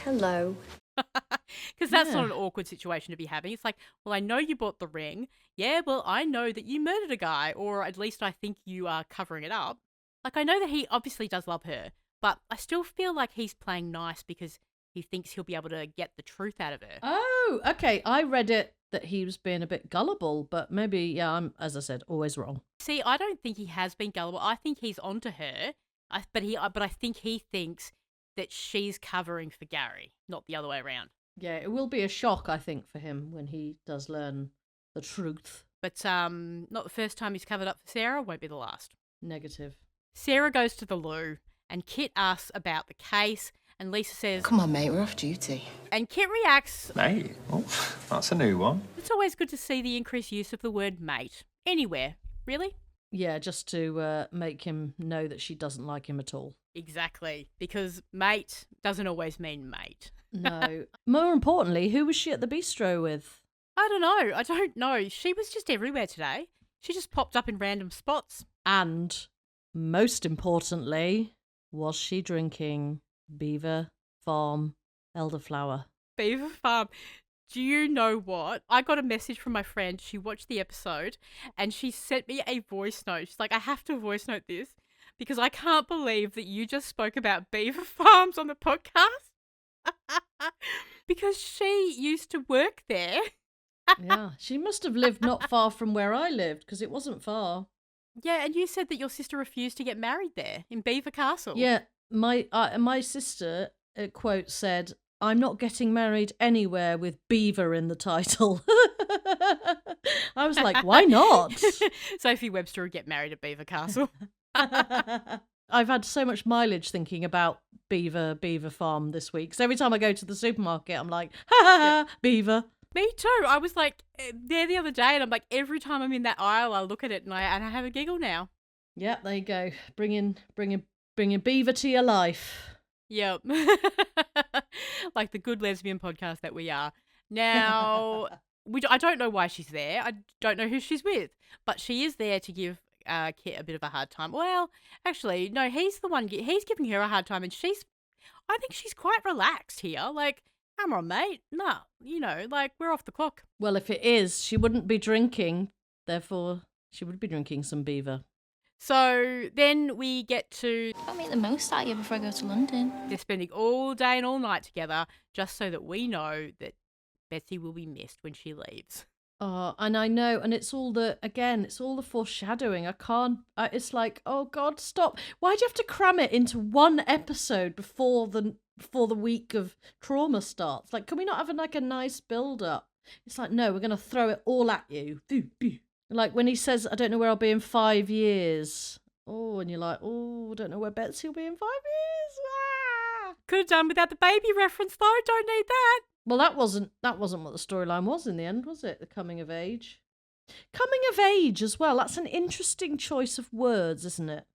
Hello. Because that's not an awkward situation to be having. It's like, well, I know you bought the ring. Yeah, well, I know that you murdered a guy, or at least I think you are covering it up. Like, I know that he obviously does love her, but I still feel like he's playing nice because he thinks he'll be able to get the truth out of her. Oh, okay. I read it that he was being a bit gullible, but maybe, yeah, I'm, as I said, always wrong. See, I don't think he has been gullible. I think he's onto her, but I think he thinks that she's covering for Gary, not the other way around. Yeah, it will be a shock, I think, for him when he does learn the truth. But not the first time he's covered up for Sarah, won't be the last. Negative. Sarah goes to the loo, and Kit asks about the case, and Lisa says... Come on, mate, we're off duty. And Kit reacts... Mate? Oh, that's a new one. It's always good to see the increased use of the word mate anywhere, really. Yeah, just to make him know that she doesn't like him at all. Exactly, because mate doesn't always mean mate. No. More importantly, who was she at the bistro with? I don't know. She was just everywhere today. She just popped up in random spots. And, most importantly, was she drinking Beaver Farm elderflower? Beaver Farm. Do you know what? I got a message from my friend. She watched the episode and she sent me a voice note. She's like, I have to voice note this because I can't believe that you just spoke about Beaver Farms on the podcast. Because she used to work there. Yeah, she must have lived not far from where I lived because it wasn't far. Yeah, and you said that your sister refused to get married there in Beaver Castle. Yeah, my sister, quote, said, I'm not getting married anywhere with Beaver in the title. I was like, why not? Sophie Webster would get married at Beaver Castle. I've had so much mileage thinking about Beaver Farm this week. So every time I go to the supermarket, I'm like, ha ha ha, Beaver. Me too. I was like there the other day and I'm like, every time I'm in that aisle, I look at it and I have a giggle now. Yeah, there you go. Bringing Beaver to your life. Yep. Like the good lesbian podcast that we are. Now, I don't know why she's there. I don't know who she's with. But she is there to give Kit a bit of a hard time. Well, actually, no, he's the one. He's giving her a hard time. And I think she's quite relaxed here. Like, come on, mate. No, like we're off the clock. Well, if it is, she wouldn't be drinking. Therefore, she would be drinking some Beaver. So then we get to... I'll make the most out of you before I go to London. They're spending all day and all night together just so that we know that Betsy will be missed when she leaves. Oh, and I know, and it's all the foreshadowing. It's like, oh God, stop. Why do you have to cram it into one episode before the week of trauma starts? Like, can we not have a nice build-up? It's like, no, we're going to throw it all at you. Like when he says, I don't know where I'll be in 5 years. Oh, and you're like, oh, I don't know where Betsy will be in 5 years. Ah! Could have done without the baby reference though. Don't need that. Well, that wasn't what the storyline was in the end, was it? The coming of age. Coming of age as well. That's an interesting choice of words, isn't it?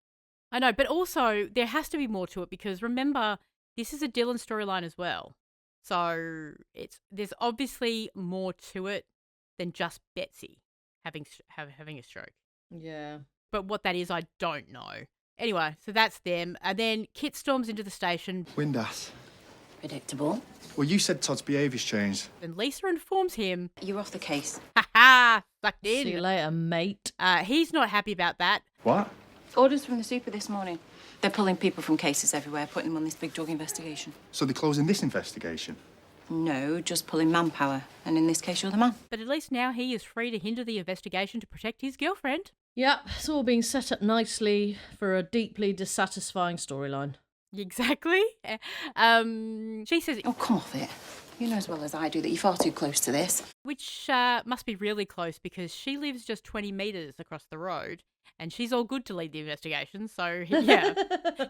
I know, but also there has to be more to it because remember, this is a Dylan storyline as well. So there's obviously more to it than just Betsy having a stroke. Yeah. But what that is, I don't know. Anyway, so that's them. And then Kit storms into the station. Windass. Predictable. Well, you said Todd's behaviour's changed. And Lisa informs him. You're off the case. Ha ha! Sucked in. See you later, mate. He's not happy about that. What? Orders from the super this morning. They're pulling people from cases everywhere, putting them on this big drug investigation. So they're closing this investigation? No, just pulling manpower. And in this case, you're the man. But at least now he is free to hinder the investigation to protect his girlfriend. Yep, it's all being set up nicely for a deeply dissatisfying storyline. Exactly. She says... Oh, come off it. You know as well as I do that you're far too close to this. Which must be really close because she lives just 20 metres across the road and she's all good to lead the investigation. So, yeah,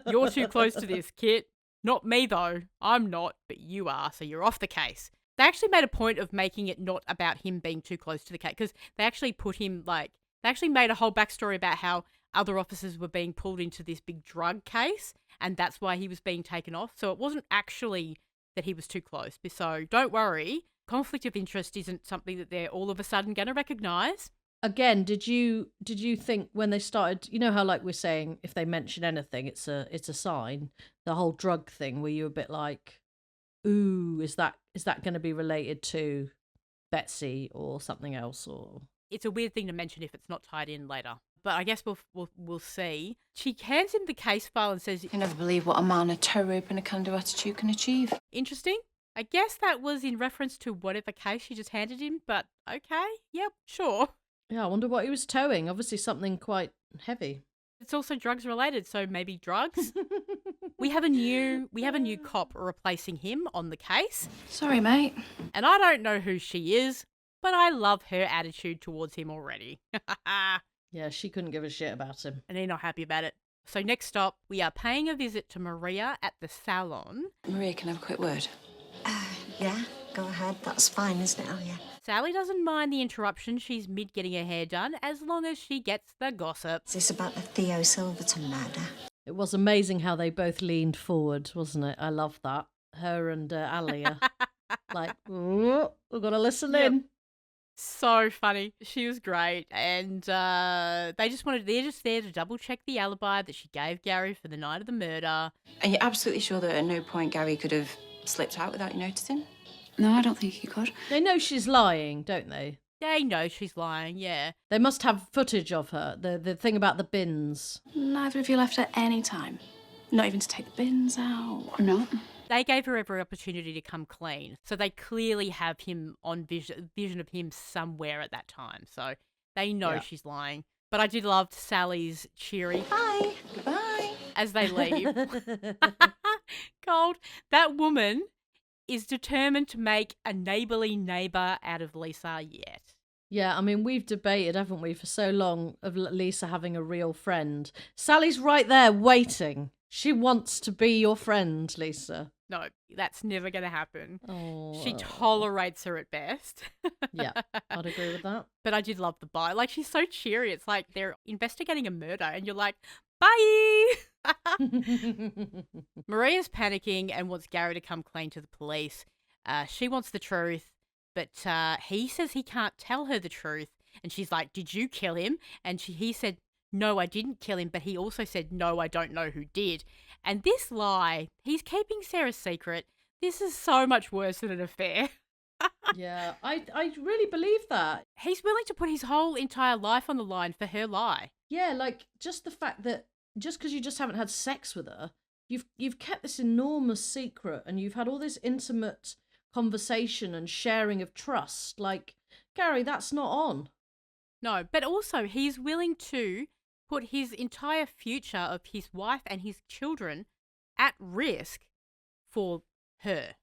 you're too close to this, Kit. Not me, though. I'm not, but you are, so you're off the case. They actually made a point of making it not about him being too close to the case because they actually put him, they actually made a whole backstory about how other officers were being pulled into this big drug case and that's why he was being taken off. So it wasn't actually that he was too close. So don't worry, conflict of interest isn't something that they're all of a sudden going to recognise. Again, did you think when they started, you know how we're saying if they mention anything, it's a sign. The whole drug thing, were you a bit like, ooh, is that going to be related to Betsy or something else? Or it's a weird thing to mention if it's not tied in later. But I guess we'll see. She hands him the case file and says, "You never believe what a man, a toe rope, and a can-do attitude can achieve." Interesting. I guess that was in reference to whatever case she just handed him. But okay, yep, sure. Yeah, I wonder what he was towing. Obviously something quite heavy. It's also drugs related, so maybe drugs. We have a new cop replacing him on the case. Sorry, mate. And I don't know who she is, but I love her attitude towards him already. Yeah, she couldn't give a shit about him. And they're not happy about it. So next stop, we are paying a visit to Maria at the salon. Maria, can I have a quick word? Yeah, go go ahead. That's fine, isn't it, Alia? Sally doesn't mind the interruption. She's mid getting her hair done as long as she gets the gossip. Is this about the Theo Silverton murder? It was amazing how they both leaned forward, wasn't it? I love that. Her and Alia. Like, "Ooh, we've got to listen in." So funny. She was great. And they're just there to double check the alibi that she gave Gary for the night of the murder. Are you absolutely sure that at no point Gary could have slipped out without you noticing? No, I don't think he could. They know she's lying, don't they? They know she's lying, yeah. They must have footage of her. The thing about the bins. Neither of you left at any time. Not even to take the bins out. No. They gave her every opportunity to come clean. So they clearly have him on vision of him somewhere at that time. So they know she's lying. But I did love Sally's cheery Bye. Goodbye. as they leave. Cold. That woman is determined to make a neighbourly neighbour out of Lisa yet. Yeah, I mean, we've debated, haven't we, for so long of Lisa having a real friend. Sally's right there waiting. She wants to be your friend, Lisa. No, that's never going to happen. Oh. She tolerates her at best. Yeah, I'd agree with that. But I did love the bye. Like, she's so cheery. It's like they're investigating a murder and you're like, bye! Maria's panicking and wants Gary to come clean to the police. She wants the truth, but he says he can't tell her the truth. And she's like, did you kill him? And he said, no, I didn't kill him. But he also said, no, I don't know who did. And this lie, he's keeping Sarah's secret. This is so much worse than an affair. Yeah, I really believe that. He's willing to put his whole entire life on the line for her lie. Yeah, like just the fact that just because you just haven't had sex with her, you've kept this enormous secret and you've had all this intimate conversation and sharing of trust. Like, Gary, that's not on. No, but also he's willing to put his entire future of his wife and his children at risk for her.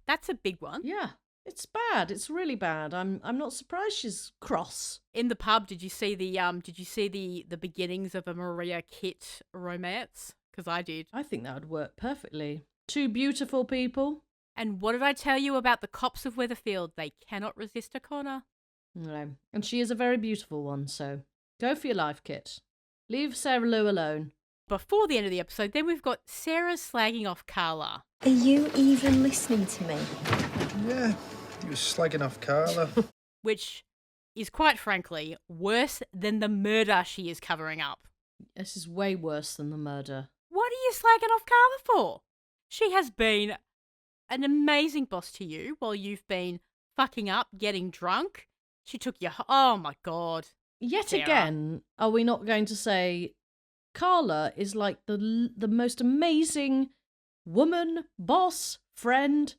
That's a big one. Yeah, it's bad. It's really bad. I'm not surprised she's cross. In the pub, did you see the beginnings of a Maria Kit romance? Because I did. I think that would work perfectly. Two beautiful people. And what did I tell you about the cops of Weatherfield? They cannot resist a corner. No, and she is a very beautiful one. So go for your life, Kit. Leave Sarah Lou alone. Before the end of the episode, then we've got Sarah slagging off Carla. Are you even listening to me? Yeah, he was slagging off Carla. Which is quite frankly worse than the murder she is covering up. This is way worse than the murder. What are you slagging off Carla for? She has been an amazing boss to you while you've been fucking up, getting drunk. She took your... Oh, my God. Yet Sarah. again, are we not going to say Carla is like the most amazing woman, boss, friend,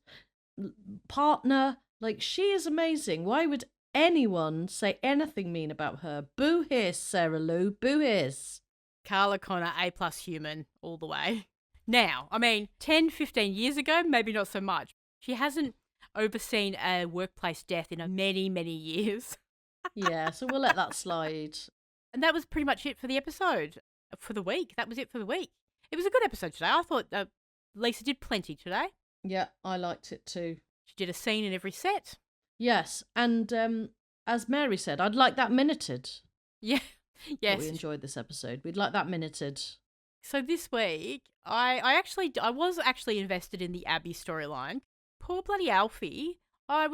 partner? Like, she is amazing. Why would anyone say anything mean about her? Boo hiss, Sarah Lou. Boo hiss. Carla Connor, A+ human, all the way. Now, I mean, 10, 15 years ago, maybe not so much. She hasn't overseen a workplace death in many, many years. Yeah, so we'll let that slide. And that was pretty much it for the episode. For the week. That was it for the week. It was a good episode today. I thought Lisa did plenty today. Yeah, I liked it too. She did a scene in every set. Yes, and as Mary said, I'd like that minuted. Yeah, yes. We enjoyed this episode. We'd like that minuted. So this week, I was actually invested in the Abby storyline. Poor bloody Alfie. I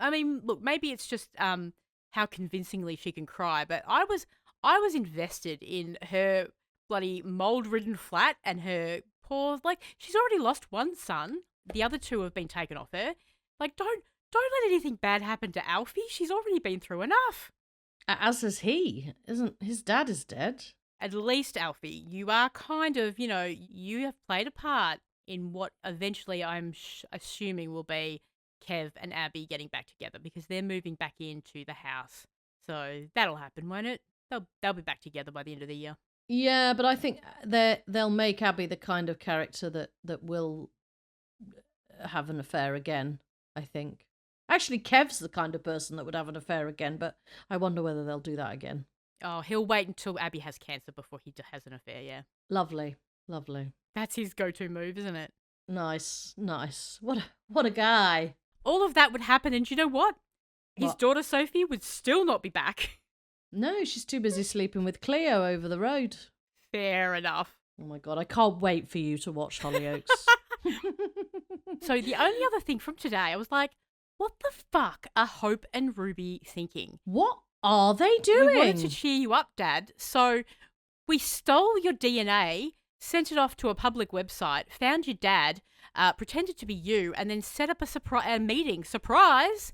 mean, look, maybe it's just how convincingly she can cry, but I was invested in her bloody mold-ridden flat and her poor, like, she's already lost one son. The other two have been taken off her. Like, don't let anything bad happen to Alfie. She's already been through enough. As has he. His dad is dead. At least, Alfie, you are kind of, you have played a part in what eventually I'm assuming will be Kev and Abby getting back together because they're moving back into the house. So that'll happen, won't it? They'll be back together by the end of the year. Yeah, but I think they'll make Abby the kind of character that will have an affair again, I think. Actually, Kev's the kind of person that would have an affair again, but I wonder whether they'll do that again. Oh, he'll wait until Abby has cancer before he has an affair, yeah. Lovely. That's his go-to move, isn't it? Nice. What a guy. all of that would happen, and you know what? His What? daughter Sophie would still not be back. No, she's too busy sleeping with Cleo over the road. Fair enough. Oh my God, I can't wait for you to watch Hollyoaks. So the only other thing from today, I was like, what the fuck are Hope and Ruby thinking? What are they doing? We wanted to cheer you up, Dad. So we stole your DNA, sent it off to a public website, found your dad, pretended to be you, and then set up a meeting. Surprise!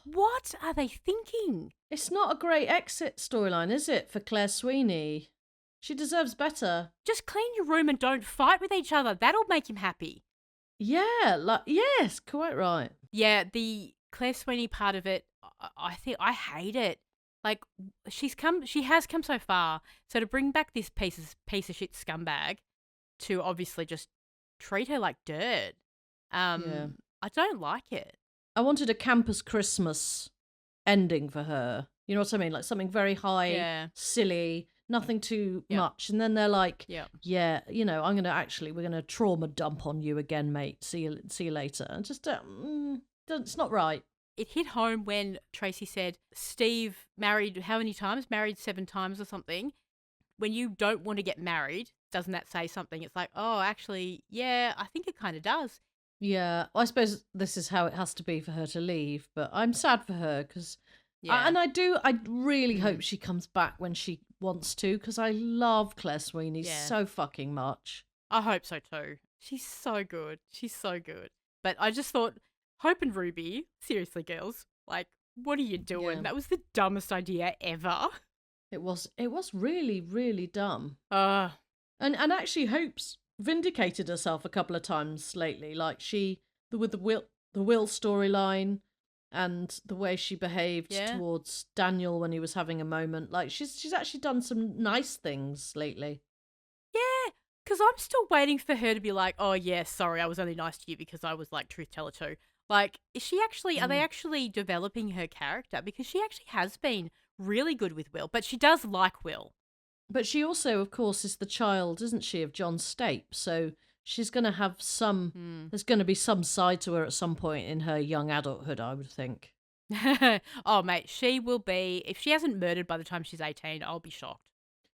What are they thinking? It's not a great exit storyline, is it, for Claire Sweeney? She deserves better. Just clean your room and don't fight with each other. That'll make him happy. Yeah, yes, quite right. Yeah, the Claire Sweeney part of it, I think I hate it. Like she has come so far. So to bring back this piece of shit scumbag, to obviously just treat her like dirt. Yeah. I don't like it. I wanted a campus Christmas ending for her. You know what I mean? Like something very high, silly, nothing too much. And then they're like, yeah, you know, we're going to trauma dump on you again, mate. See you later. And just, it's not right. It hit home when Tracy said, Steve married how many times? Married 7 times or something. When you don't want to get married, doesn't that say something? It's like, oh, actually, yeah, I think it kind of does. Yeah, I suppose this is how it has to be for her to leave. But I'm sad for her because, I really hope she comes back when she wants to because I love Claire Sweeney so fucking much. I hope so too. She's so good. She's so good. But I just thought, Hope and Ruby, seriously, girls, like, what are you doing? Yeah. That was the dumbest idea ever. It was really, really dumb. And actually, Hope's vindicated herself a couple of times lately. Like with the Will storyline and the way she behaved towards Daniel when he was having a moment. Like she's actually done some nice things lately. Yeah, because I'm still waiting for her to be like, oh yeah, sorry, I was only nice to you because I was like truth teller too. Like, is she actually? Are they actually developing her character? Because she actually has been really good with Will, but she does like Will. But she also, of course, is the child, isn't she, of John Stape? So she's going to have there's going to be some side to her at some point in her young adulthood, I would think. Oh, mate, she will be, if she hasn't murdered by the time she's 18, I'll be shocked.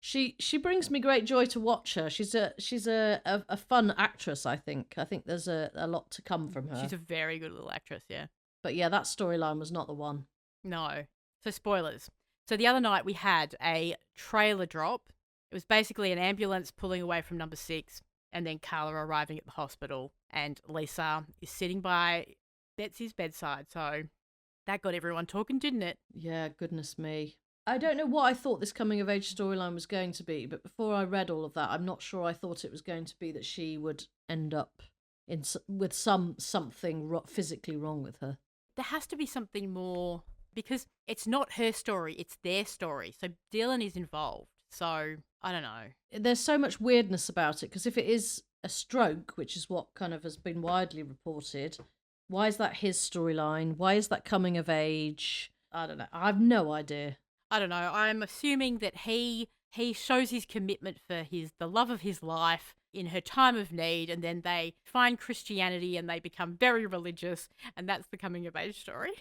She brings me great joy to watch her. She's a fun actress, I think. I think there's a lot to come from her. She's a very good little actress, yeah. But yeah, that storyline was not the one. No. So spoilers. So the other night we had a trailer drop. It was basically an ambulance pulling away from number 6 and then Carla arriving at the hospital and Lisa is sitting by Betsy's bedside. So that got everyone talking, didn't it? Yeah, goodness me. I don't know what I thought this coming-of-age storyline was going to be, but before I read all of that, I'm not sure I thought it was going to be that she would end up with something physically wrong with her. There has to be something more, because it's not her story, it's their story. So Dylan is involved. So, I don't know. There's so much weirdness about it, because if it is a stroke, which is what kind of has been widely reported, why is that his storyline? Why is that coming of age? I don't know. I have no idea. I don't know. I'm assuming that he shows his commitment for the love of his life in her time of need, and then they find Christianity and they become very religious, and that's the coming of age story.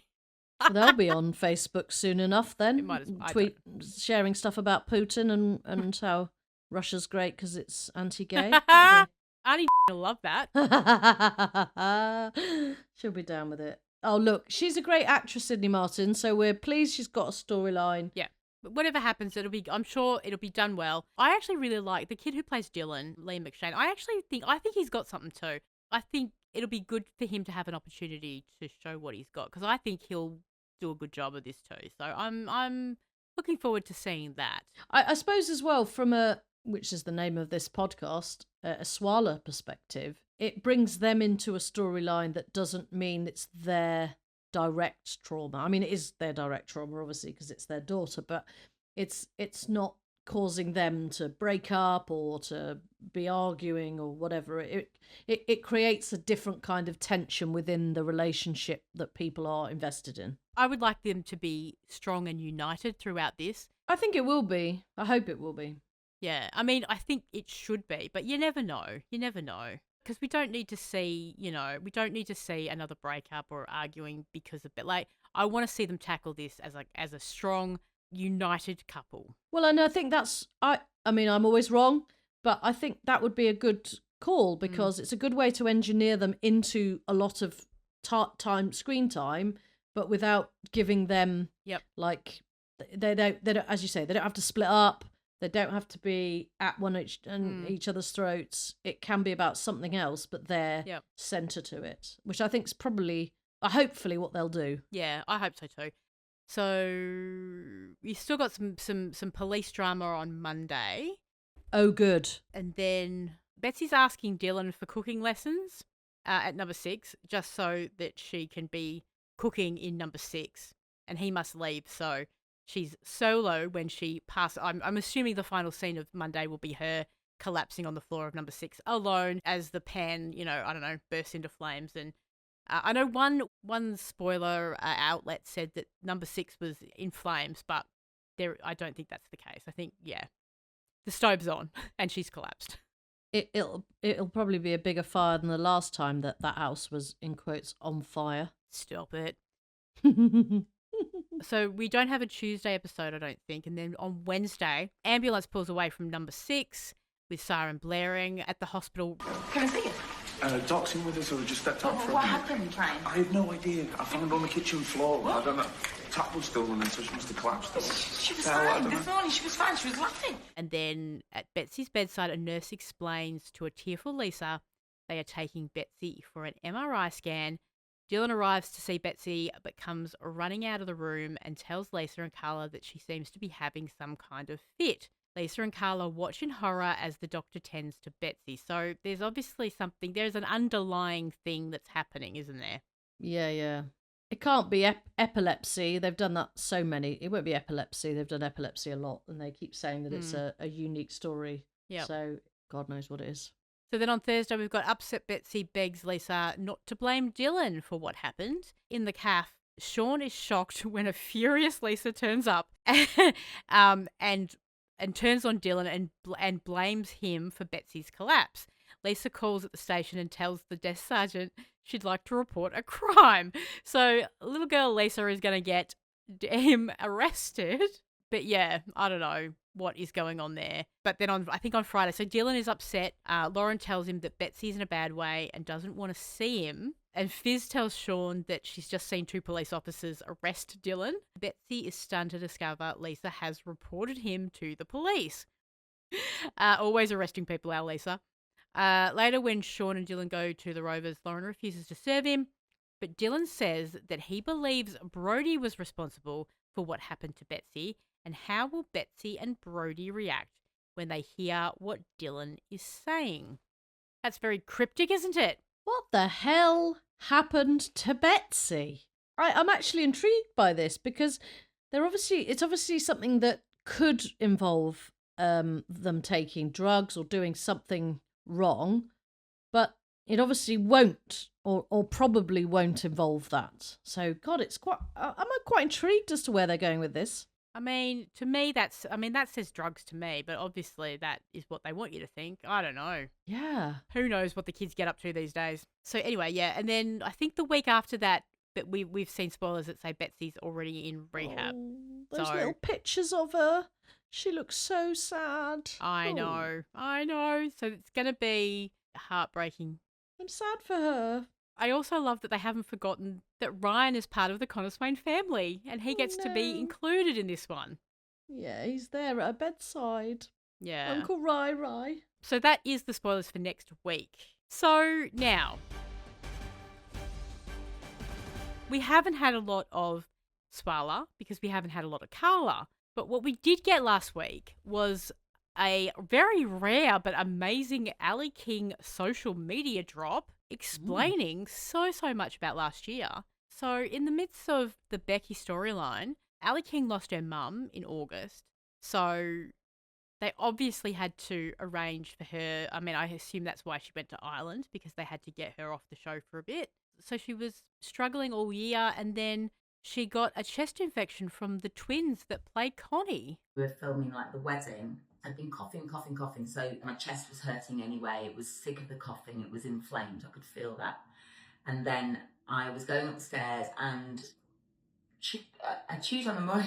They'll be on Facebook soon enough then. It might as well. Tweet sharing stuff about Putin and how Russia's great because it's anti-gay. Auntie will love that. She'll be down with it. Oh, look, she's a great actress, Sydney Martin, so we're pleased she's got a storyline. Yeah. But whatever happens, I'm sure it'll be done well. I actually really like the kid who plays Dylan, Liam McShane. I think he's got something too. I think it'll be good for him to have an opportunity to show what he's got, because I think he'll do a good job of this too. So I'm looking forward to seeing that. I suppose as well, from which is the name of this podcast, a Swala perspective, it brings them into a storyline that doesn't mean it's their direct trauma. I mean, it is their direct trauma, obviously, because it's their daughter, but it's not causing them to break up or to be arguing or whatever. It creates a different kind of tension within the relationship that people are invested in. I would like them to be strong and united throughout this. I think it will be. I hope it will be. Yeah, I mean, I think it should be, but you never know. You never know. Because we don't need to see, we don't need to see another breakup or arguing because of it. Like, I want to see them tackle this as a strong, united couple. Well, and I think that's I mean, I'm always wrong, but I think that would be a good call because it's a good way to engineer them into a lot of screen time, but without giving them like they don't as you say, they don't have to split up. They don't have to be at each other's throats. It can be about something else, but they're centre to it, which I think is probably, hopefully, what they'll do. Yeah, I hope so too. So we still got some police drama on Monday. Oh, good. And then Betsy's asking Dylan for cooking lessons at number 6, just so that she can be cooking in number 6, and he must leave. So she's solo when she passes. I'm assuming the final scene of Monday will be her collapsing on the floor of number 6 alone as the pan, I don't know, bursts into flames. And I know one spoiler outlet said that number 6 was in flames, but I don't think that's the case. I think, the stove's on and she's collapsed. It'll probably be a bigger fire than the last time that house was, in quotes, on fire. Stop it. So we don't have a Tuesday episode, I don't think. And then on Wednesday, ambulance pulls away from number 6 with siren blaring at the hospital. Can I see it? Doc's in with us, or just stepped out from What happened, Brian? I have no idea. I found her on the kitchen floor. What? I don't know. Tap was still running, so she must have collapsed. She was fine. This morning she was fine. She was laughing. And then at Betsy's bedside, a nurse explains to a tearful Lisa they are taking Betsy for an MRI scan. Dylan arrives to see Betsy, but comes running out of the room and tells Lisa and Carla that she seems to be having some kind of fit. Lisa and Carla watch in horror as the doctor tends to Betsy. So there's obviously there's an underlying thing that's happening, isn't there? Yeah. It can't be epilepsy. They've done that so many. It won't be epilepsy. They've done epilepsy a lot, and they keep saying that it's a unique story. Yeah. So God knows what it is. So then on Thursday, we've got upset Betsy begs Lisa not to blame Dylan for what happened. In the cafe, Sean is shocked when a furious Lisa turns up and turns on Dylan and blames him for Betsy's collapse. Lisa calls at the station and tells the desk sergeant she'd like to report a crime. So little girl Lisa is going to get him arrested. But yeah, I don't know what is going on there. But then I think on Friday, so Dylan is upset. Lauren tells him that Betsy's in a bad way and doesn't want to see him. And Fizz tells Sean that she's just seen 2 police officers arrest Dylan. Betsy is stunned to discover Lisa has reported him to the police. Always arresting people, our Lisa. Later, when Sean and Dylan go to the Rovers, Lauren refuses to serve him. But Dylan says that he believes Brody was responsible for what happened to Betsy. And how will Betsy and Brody react when they hear what Dylan is saying? That's very cryptic, isn't it? What the hell happened to Betsy? I'm actually intrigued by this because it's obviously something that could involve them taking drugs or doing something wrong, but it obviously won't or probably won't involve that. So God, I'm quite intrigued as to where they're going with this. I mean, to me, that says drugs to me, but obviously that is what they want you to think. I don't know. Yeah. Who knows what the kids get up to these days? So anyway, yeah, and then I think the week after that, but we've seen spoilers that say Betsy's already in rehab. Those little pictures of her. She looks so sad. I know. So it's going to be heartbreaking. I'm sad for her. I also love that they haven't forgotten that Ryan is part of the Coniswain family and he gets to be included in this one. Yeah, he's there at her bedside. Yeah. Uncle Rai. So that is the spoilers for next week. So now, we haven't had a lot of Swala because we haven't had a lot of Carla. But what we did get last week was a very rare but amazing Ali King social media drop explaining so much about last year. So in the midst of the Becky storyline, Ali King lost her mum in August. So they obviously had to arrange for her. I mean, I assume that's why she went to Ireland, because they had to get her off the show for a bit. So she was struggling all year, and then she got a chest infection from the twins that played Connie. We were filming like the wedding, I'd been coughing, so my chest was hurting anyway. It was sick of the coughing, it was inflamed, I could feel that. And then I was going upstairs and I chewed on a Murray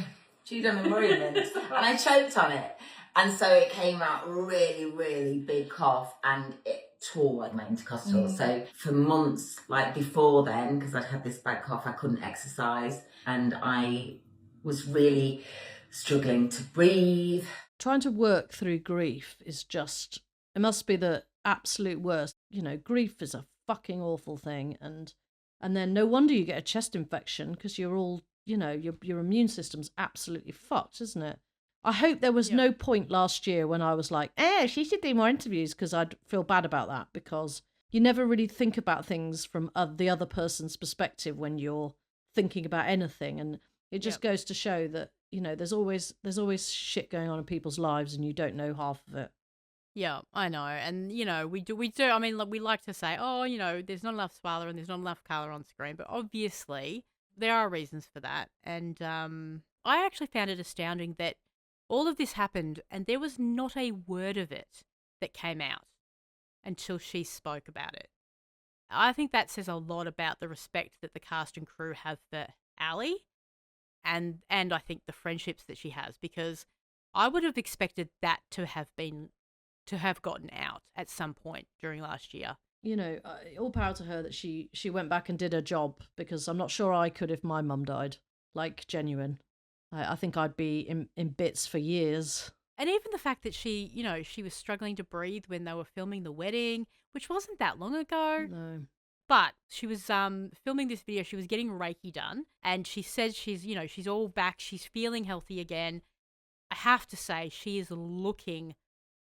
mint and I choked on it. And so it came out really, really big cough and it tore like my intercostal. So for months, like before then, because I'd had this bad cough, I couldn't exercise and I was really struggling to breathe. Trying to work through grief is just, it must be the absolute worst. You know, grief is a fucking awful thing. And then no wonder you get a chest infection because you're all, you know, your immune system's absolutely fucked, isn't it? I hope there was no point last year when I was like, she should do more interviews, because I'd feel bad about that, because you never really think about things from the other person's perspective when you're thinking about anything. And it just goes to show that, you know, there's always shit going on in people's lives and you don't know half of it. Yeah, I know. And, you know, we do. I mean, we like to say, oh, you know, there's not enough Swarla and there's not enough colour on screen. But obviously, there are reasons for that. And I actually found it astounding that all of this happened and there was not a word of it that came out until she spoke about it. I think that says a lot about the respect that the cast and crew have for Ali, and I think the friendships that she has, because I would have expected that to have gotten out at some point during last year. You know, all power to her that she went back and did her job, because I'm not sure I could if my mum died. Like, genuine. I think I'd be in bits for years. And even the fact that she, you know, she was struggling to breathe when they were filming the wedding, which wasn't that long ago. No. But she was filming this video. She was getting Reiki done, and she said she's all back. She's feeling healthy again. I have to say, she is looking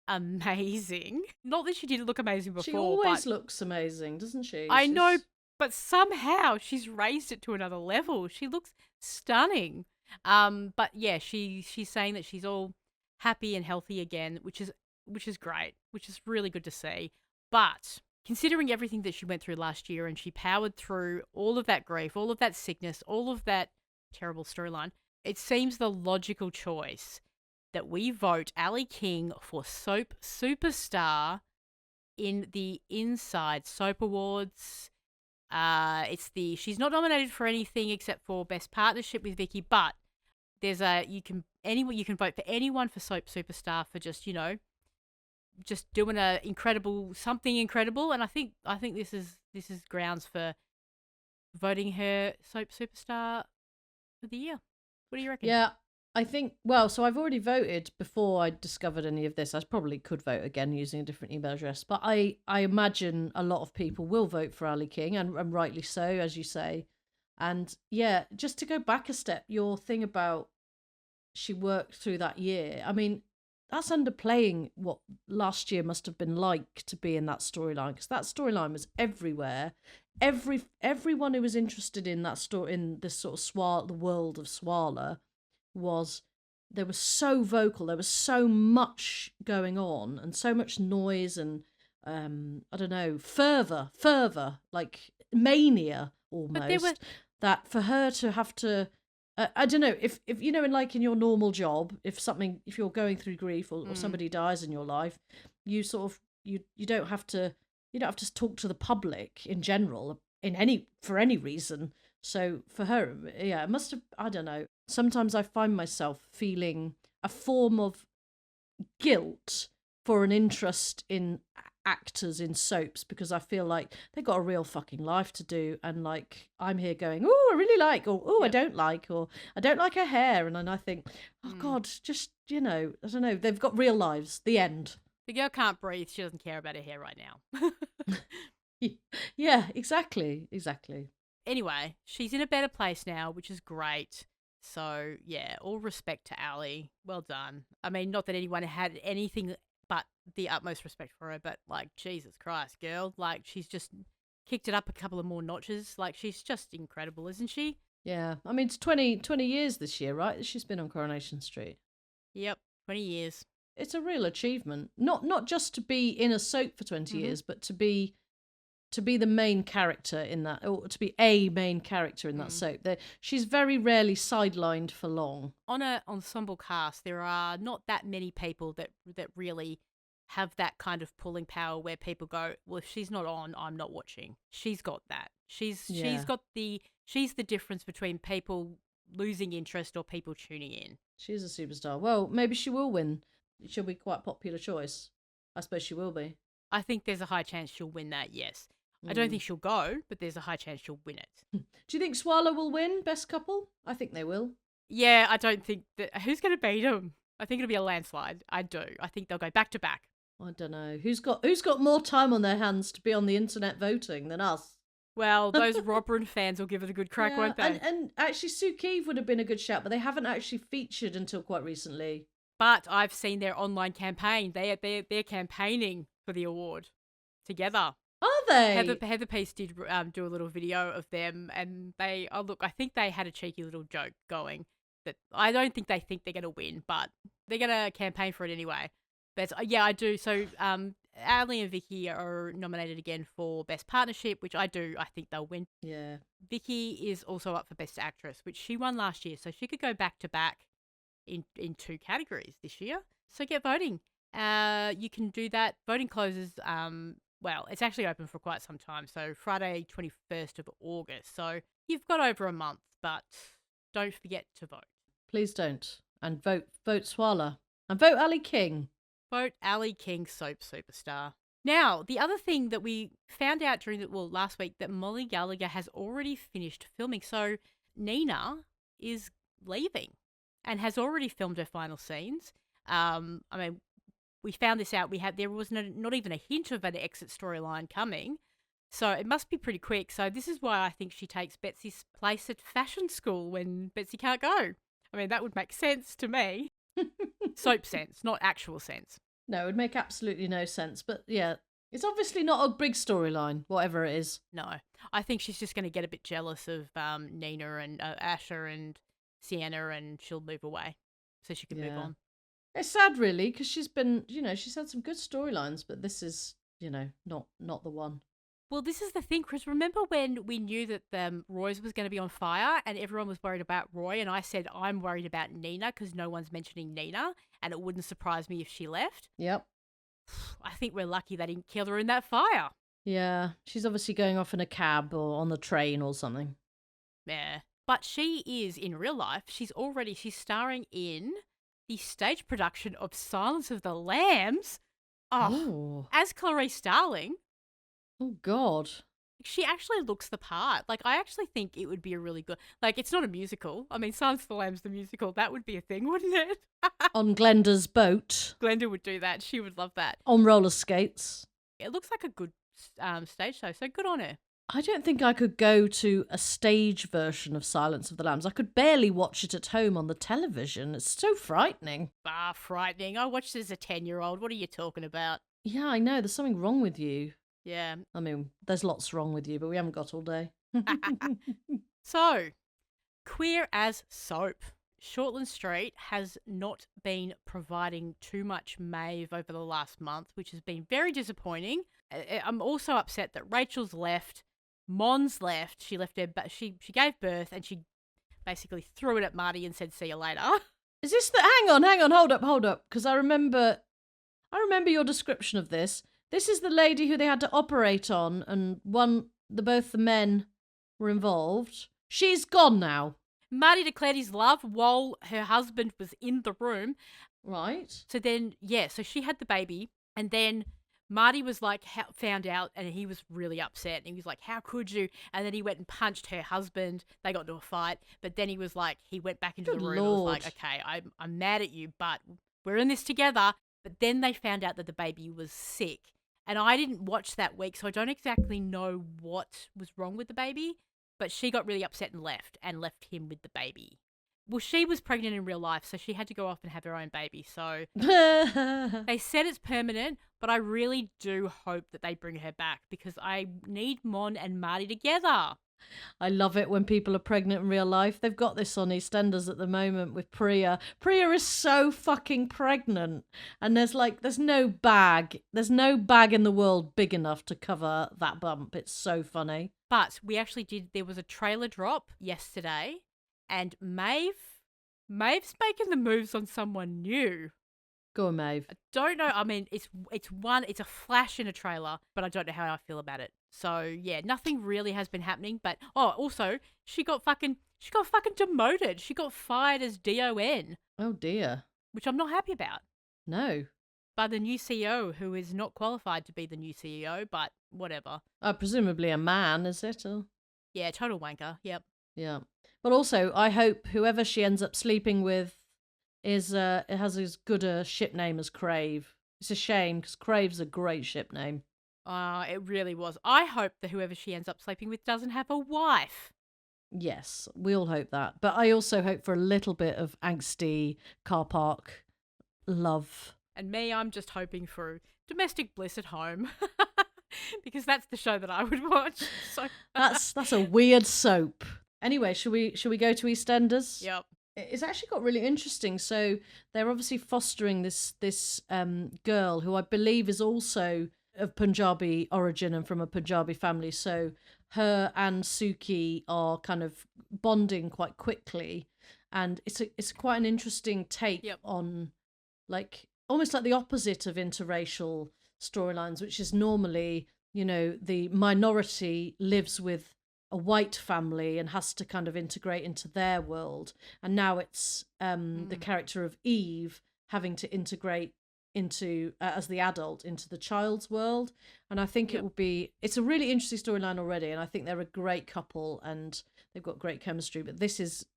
amazing. Not that she didn't look amazing before. She always looks amazing, doesn't she? I know, but somehow she's raised it to another level. She looks stunning. But yeah, she's saying that she's all happy and healthy again, which is great, which is really good to see. But considering everything that she went through last year, and she powered through all of that grief, all of that sickness, all of that terrible storyline, it seems the logical choice that we vote Ali King for Soap Superstar in the Inside Soap Awards. She's not nominated for anything except for Best Partnership with Vicky, but there's you can vote for anyone for Soap Superstar for just, you know, just doing something incredible, and I think this is grounds for voting her Soap Superstar for the year. What do you reckon? Yeah, I think, well, so I've already voted before I discovered any of this. I probably could vote again using a different email address, but I imagine a lot of people will vote for Ali King, and rightly so, as you say. And yeah, just to go back a step, your thing about she worked through that year, I mean, that's underplaying what last year must have been like to be in that storyline, because that storyline was everywhere. Everyone who was interested in that story, in this sort of the world of Swarla, they were so vocal. There was so much going on and so much noise and I don't know, fervor, like mania almost. That for her to have to, I don't know, if you know, in your normal job, if you're going through grief or somebody dies in your life, you sort of you don't have to talk to the public in general for any reason. So for her, yeah, it must have, I don't know. Sometimes I find myself feeling a form of guilt for an interest in actors in soaps, because I feel like they've got a real fucking life to do, and like I'm here going, oh, I really like, or oh, I don't like, or I don't like her hair, and then I think, oh God, just, you know, I don't know, they've got real lives. The end. The girl can't breathe. She doesn't care about her hair right now. Yeah, exactly. Anyway, she's in a better place now, which is great. So, yeah, all respect to Ali. Well done. I mean, not that anyone had anything but the utmost respect for her, but, like, Jesus Christ, girl. Like, she's just kicked it up a couple of more notches. Like, she's just incredible, isn't she? Yeah. I mean, it's 20 years this year, right? She's been on Coronation Street. Yep, 20 years. It's a real achievement. Not just to be in a soap for 20 years, but to be to be the main character in that, or to be a main character in that soap. She's very rarely sidelined for long. On an ensemble cast, there are not that many people that really have that kind of pulling power where people go, well, if she's not on, I'm not watching. She's got that. She's the difference between people losing interest or people tuning in. She's a superstar. Well, maybe she will win. She'll be quite a popular choice. I suppose she will be. I think there's a high chance she'll win that, yes. I don't think she'll go, but there's a high chance she'll win it. Do you think Swallow will win Best Couple? I think they will. Yeah, I don't think that... Who's going to beat them? I think it'll be a landslide. I do. I think they'll go back to back. I don't know. Who's got more time on their hands to be on the internet voting than us? Well, those Robin fans will give it a good crack, won't they? And actually, Sue Keeve would have been a good shout, but they haven't actually featured until quite recently. But I've seen their online campaign. They're campaigning for the award together. Are they? Heather Peace did do a little video of them, and I think they had a cheeky little joke going that I don't think they think they're going to win, but they're going to campaign for it anyway. But yeah, I do. So Ali and Vicky are nominated again for Best Partnership, which I think they'll win. Yeah. Vicky is also up for Best Actress, which she won last year, so she could go back to back in 2 categories this year. So get voting. You can do that. Voting closes, well, it's actually open for quite some time, so Friday 21st of August. So you've got over a month, but don't forget to vote. Please don't. And vote Swallow. And vote Ali King. Vote Ali King, soap superstar. Now, the other thing that we found out last week, that Molly Gallagher has already finished filming. So Nina is leaving and has already filmed her final scenes. We found this out. There was not even a hint of an exit storyline coming. So it must be pretty quick. So this is why I think she takes Betsy's place at fashion school when Betsy can't go. I mean, that would make sense to me. Soap sense, not actual sense. No, it would make absolutely no sense. But yeah, it's obviously not a big storyline, whatever it is. No, I think she's just going to get a bit jealous of Nina and Asher and Sienna, and she'll move away so she can move on. It's sad, really, because she's had some good storylines, but this is, not the one. Well, this is the thing, Chris. Remember when we knew that Roy's was going to be on fire and everyone was worried about Roy, and I said I'm worried about Nina because no one's mentioning Nina, and it wouldn't surprise me if she left? Yep. I think we're lucky they didn't kill her in that fire. Yeah, she's obviously going off in a cab or on the train or something. Yeah. But she is, in real life, she's starring in the stage production of Silence of the Lambs. Oh. As Clarice Starling. Oh, God. She actually looks the part. Like, I actually think it would be a really good... Like, it's not a musical. I mean, Silence of the Lambs, the musical, that would be a thing, wouldn't it? On Glenda's boat. Glenda would do that. She would love that. On roller skates. It looks like a good stage show, so good on her. I don't think I could go to a stage version of Silence of the Lambs. I could barely watch it at home on the television. It's so frightening. Frightening. I watched it as a 10-year-old. What are you talking about? Yeah, I know. There's something wrong with you. Yeah. I mean, there's lots wrong with you, but we haven't got all day. So, Queer as Soap. Shortland Street has not been providing too much Maeve over the last month, which has been very disappointing. I'm also upset that Rachel's left, Mon's left. She left her, she gave birth, and she basically threw it at Marty and said, "See you later." Is this the? Hang on, hold up, because I remember your description of this. This is the lady who they had to operate on, and both the men were involved. She's gone now. Marty declared his love while her husband was in the room. Right. So then, so she had the baby, and then Marty was like, found out, and he was really upset. And he was like, "How could you?" And then he went and punched her husband. They got into a fight, but then he was like, he went back into the room and was like, "Okay, I'm mad at you, but we're in this together." But then they found out that the baby was sick. And I didn't watch that week, so I don't exactly know what was wrong with the baby. But she got really upset and left him with the baby. Well, she was pregnant in real life, so she had to go off and have her own baby. So they said it's permanent, but I really do hope that they bring her back because I need Mon and Marty together. I love it when people are pregnant in real life. They've got this on EastEnders at the moment with Priya. Priya is so fucking pregnant. And there's no bag. There's no bag in the world big enough to cover that bump. It's so funny. But we actually there was a trailer drop yesterday, and Maeve's making the moves on someone new. Go on, Maeve. I don't know. I mean, it's a flash in a trailer, but I don't know how I feel about it. So yeah, nothing really has been happening. But also she got fucking demoted. She got fired as DON. Oh dear. Which I'm not happy about. No. By the new CEO, who is not qualified to be the new CEO, but whatever. Presumably a man, is it? Or... Yeah, total wanker. Yep. Yeah. But also, I hope whoever she ends up sleeping with it has as good a ship name as Crave. It's a shame because Crave's a great ship name. It really was. I hope that whoever she ends up sleeping with doesn't have a wife. Yes, we all hope that. But I also hope for a little bit of angsty car park love. And me, I'm just hoping for domestic bliss at home. Because that's the show that I would watch. So that's a weird soap. Anyway, should we go to EastEnders? Yep. It's actually got really interesting. So they're obviously fostering this girl who I believe is also of Punjabi origin and from a Punjabi family. So her and Suki are kind of bonding quite quickly, and it's quite an interesting take on almost like the opposite of interracial storylines, which is normally, the minority lives with a white family and has to kind of integrate into their world. And now it's the character of Eve having to integrate into, as the adult, into the child's world. And I think it's a really interesting storyline already. And I think they're a great couple and they've got great chemistry. But this is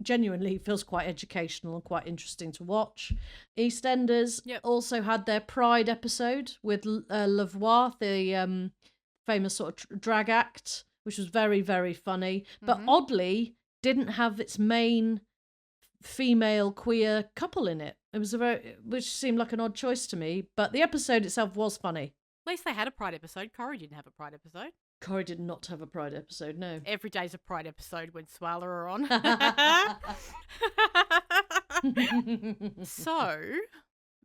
genuinely feels quite educational and quite interesting to watch. EastEnders also had their Pride episode with Lavoie, the famous sort of drag act, which was very, very funny, but oddly didn't have its main female queer couple in it. It was which seemed like an odd choice to me, but the episode itself was funny. At least they had a Pride episode. Corrie didn't have a Pride episode. Corrie did not have a Pride episode, no. Every day's a Pride episode when Swala are on. So,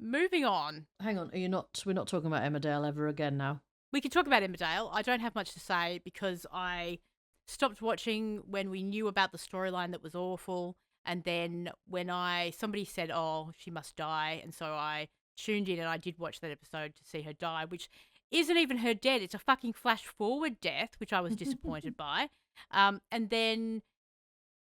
moving on. Hang on, we're not talking about Emmerdale ever again now? We can talk about Emmerdale. I don't have much to say because I stopped watching when we knew about the storyline that was awful. And then when somebody said, oh, she must die. And so I tuned in and I did watch that episode to see her die, which isn't even her death. It's a fucking flash forward death, which I was disappointed by. And then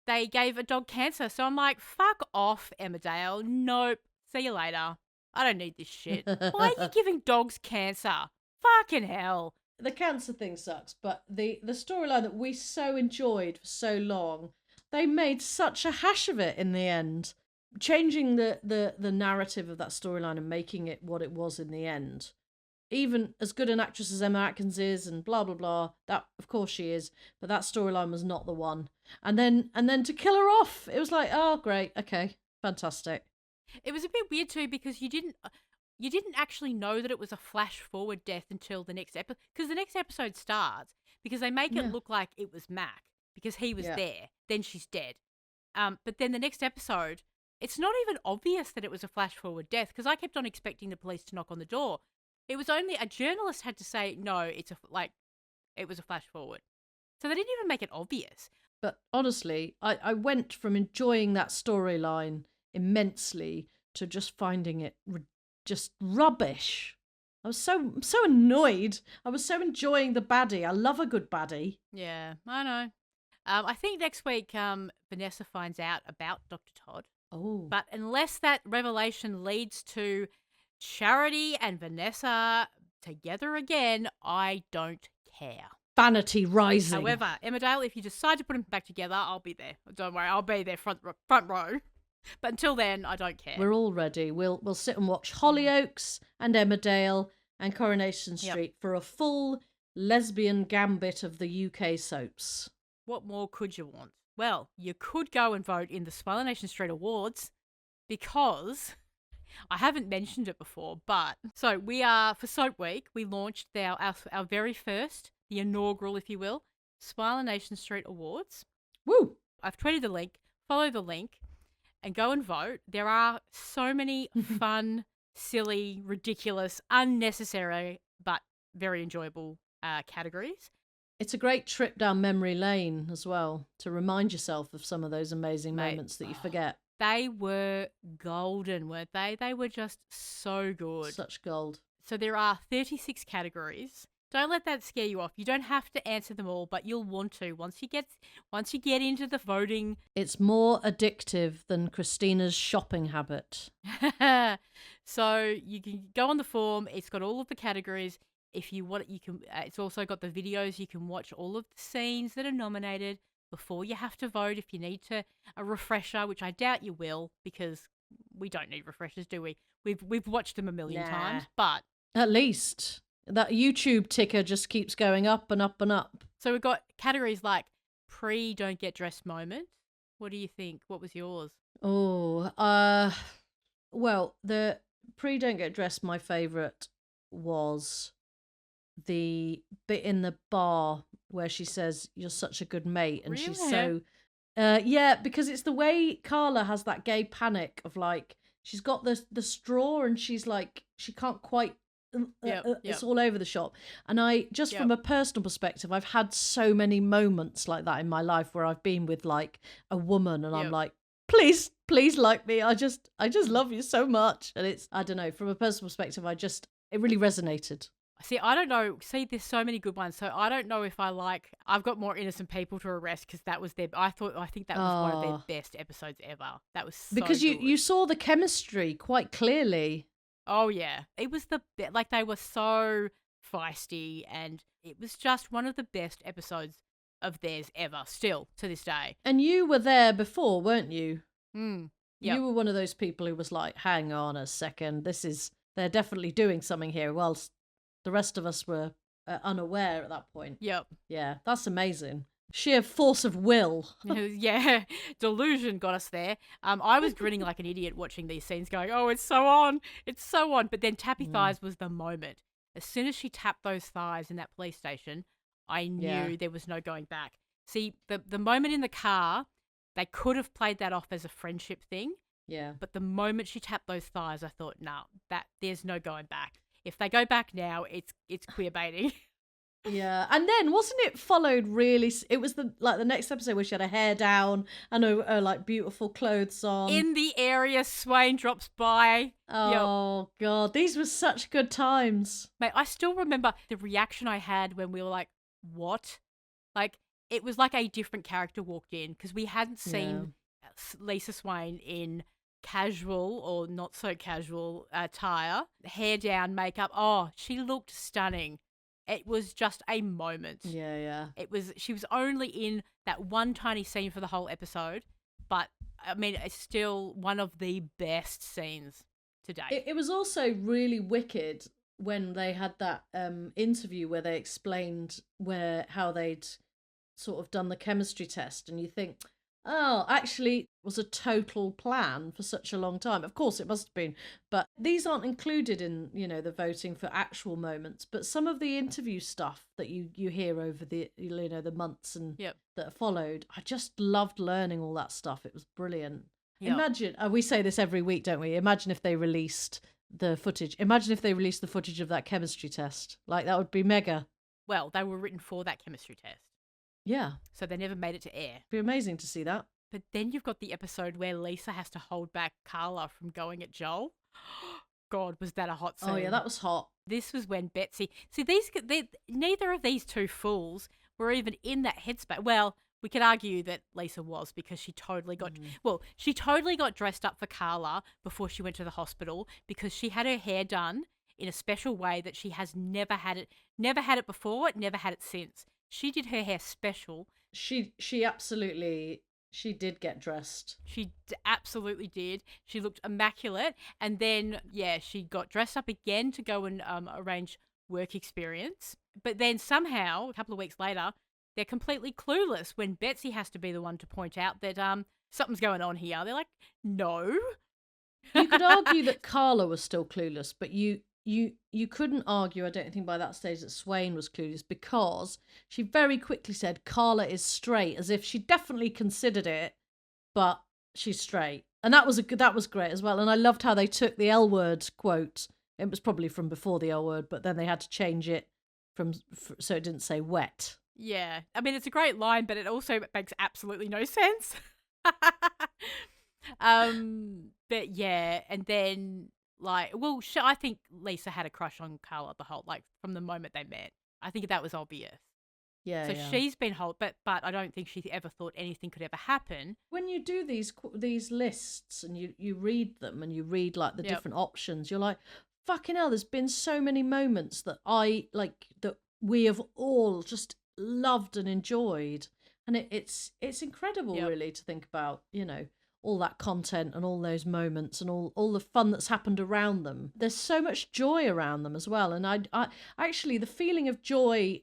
they gave a dog cancer. So I'm like, fuck off, Emmerdale. Nope. See you later. I don't need this shit. Why are you giving dogs cancer? Fucking hell. The cancer thing sucks, but the storyline that we so enjoyed for so long, they made such a hash of it in the end. Changing the narrative of that storyline and making it what it was in the end. Even as good an actress as Emma Atkins is and blah, blah, blah, that of course she is, but that storyline was not the one. And then to kill her off, it was like, oh, great, okay, fantastic. It was a bit weird too because you didn't actually know that it was a flash forward death until the next episode, because the next episode starts because they make it look like it was Mac because he was there. Then she's dead. But then the next episode, it's not even obvious that it was a flash forward death because I kept on expecting the police to knock on the door. It was only a journalist had to say, no, it was a flash forward. So they didn't even make it obvious. But honestly, I went from enjoying that storyline immensely to just finding it just rubbish. I was so annoyed. I was so enjoying the baddie. I love a good baddie. Yeah, I know. I think next week Vanessa finds out about Dr. Todd. Oh. But unless that revelation leads to Charity and Vanessa together again, I don't care. Vanity rising. However, Emmerdale, if you decide to put them back together, I'll be there. Don't worry, I'll be there front row. But until then, I don't care. We're all ready. We'll sit and watch Hollyoaks and Emmerdale and Coronation Street for a full lesbian gambit of the UK soaps. What more could you want? Well, you could go and vote in the Swarlanation Street Awards because I haven't mentioned it before, but so we are for Soap Week. We launched our very first, the inaugural, if you will, Swarlanation Street Awards. Woo! I've tweeted the link. Follow the link and go and vote. There are so many fun, silly, ridiculous, unnecessary, but very enjoyable categories. It's a great trip down memory lane as well to remind yourself of some of those amazing moments that you forget. They were golden, weren't they? They were just so good. Such gold. So there are 36 categories. Don't let that scare you off. You don't have to answer them all, but you'll want to once you get into the voting. It's more addictive than Christina's shopping habit. So you can go on the form. It's got all of the categories. If you want it, you can. It's also got the videos. You can watch all of the scenes that are nominated before you have to vote. If you need a refresher, which I doubt you will, because we don't need refreshers, do we? We've watched them a million times, but at least that YouTube ticker just keeps going up and up and up. So we've got categories like don't get dressed moment. What do you think? What was yours? Oh, well, the don't get dressed, my favourite was the bit in the bar where she says, "You're such a good mate," and she's so, yeah, because it's the way Carla has that gay panic of like, she's got the straw and she's like, she can't quite, it's all over the shop. And I, just from a personal perspective, I've had so many moments like that in my life where I've been with like a woman and I'm like, please like me. I just love you so much. And it's, I don't know, from a personal perspective, it really resonated. See, I don't know. See, there's so many good ones. So I don't know if I've got more innocent people to arrest because that was I think that was one of their best episodes ever. That was so because good. you saw the chemistry quite clearly. Oh yeah, it was like they were so feisty, and it was just one of the best episodes of theirs ever. Still to this day. And you were there before, weren't you? Yep. You were one of those people who was like, "Hang on a second, they're definitely doing something here." Whilst the rest of us were unaware at that point. Yep. Yeah, that's amazing. Sheer force of will. Yeah, delusion got us there. I was grinning like an idiot watching these scenes going, oh, it's so on. It's so on. But then Tappy Thighs was the moment. As soon as she tapped those thighs in that police station, I knew there was no going back. See, the moment in the car, they could have played that off as a friendship thing. Yeah. But the moment she tapped those thighs, I thought, no, there's no going back. If they go back now, it's queer baiting. Yeah, and then wasn't it followed really? It was the next episode where she had her hair down and her like beautiful clothes on. In the area, Swain drops by. Oh God, these were such good times, mate. I still remember the reaction I had when we were like, "What?" Like it was like a different character walked in because we hadn't seen Lisa Swain in casual or not so casual attire, hair down, makeup. Oh, she looked stunning. It was just a moment. Yeah. She was only in that one tiny scene for the whole episode, but I mean, it's still one of the best scenes to date. It was also really wicked when they had that interview where they explained how they'd sort of done the chemistry test, and you think, oh, actually, it was a total plan for such a long time. Of course, it must have been, but these aren't included in, the voting for actual moments. But some of the interview stuff that you hear over the, the months and that followed, I just loved learning all that stuff. It was brilliant. Yep. Imagine, we say this every week, don't we? Imagine if they released the footage. Imagine if they released the footage of that chemistry test. Like, that would be mega. Well, they were written for that chemistry test. Yeah. So they never made it to air. It'd be amazing to see that. But then you've got the episode where Lisa has to hold back Carla from going at Joel. God, was that a hot scene? Oh, yeah, that was hot. This was when Betsy... See, neither of these two fools were even in that headspace. Well, we could argue that Lisa was because she totally got... Well, she totally got dressed up for Carla before she went to the hospital because she had her hair done in a special way that she has never had it before, never had it since. She did her hair special. She absolutely... She did get dressed. She absolutely did. She looked immaculate. And then, she got dressed up again to go and arrange work experience. But then somehow, a couple of weeks later, they're completely clueless when Betsy has to be the one to point out that something's going on here. They're like, no. You could argue that Carla was still clueless, but you you couldn't argue, I don't think, by that stage that Swain was clueless, because she very quickly said Carla is straight, as if she definitely considered it, but she's straight. And that was great as well. And I loved how they took the L word quote. It was probably from before the L word, but then they had to change it so it didn't say wet. Yeah. I mean, it's a great line, but it also makes absolutely no sense. But yeah, and then I think Lisa had a crush on Carla from the moment they met. I think that was obvious. Yeah. So she's been but I don't think she ever thought anything could ever happen. When you do these lists and you read them and you read like the different options, you're like, fucking hell, there's been so many moments that that we have all just loved and enjoyed. And it's incredible really to think about, all that content and all those moments and all the fun that's happened around them. There's so much joy around them as well. And I actually, the feeling of joy,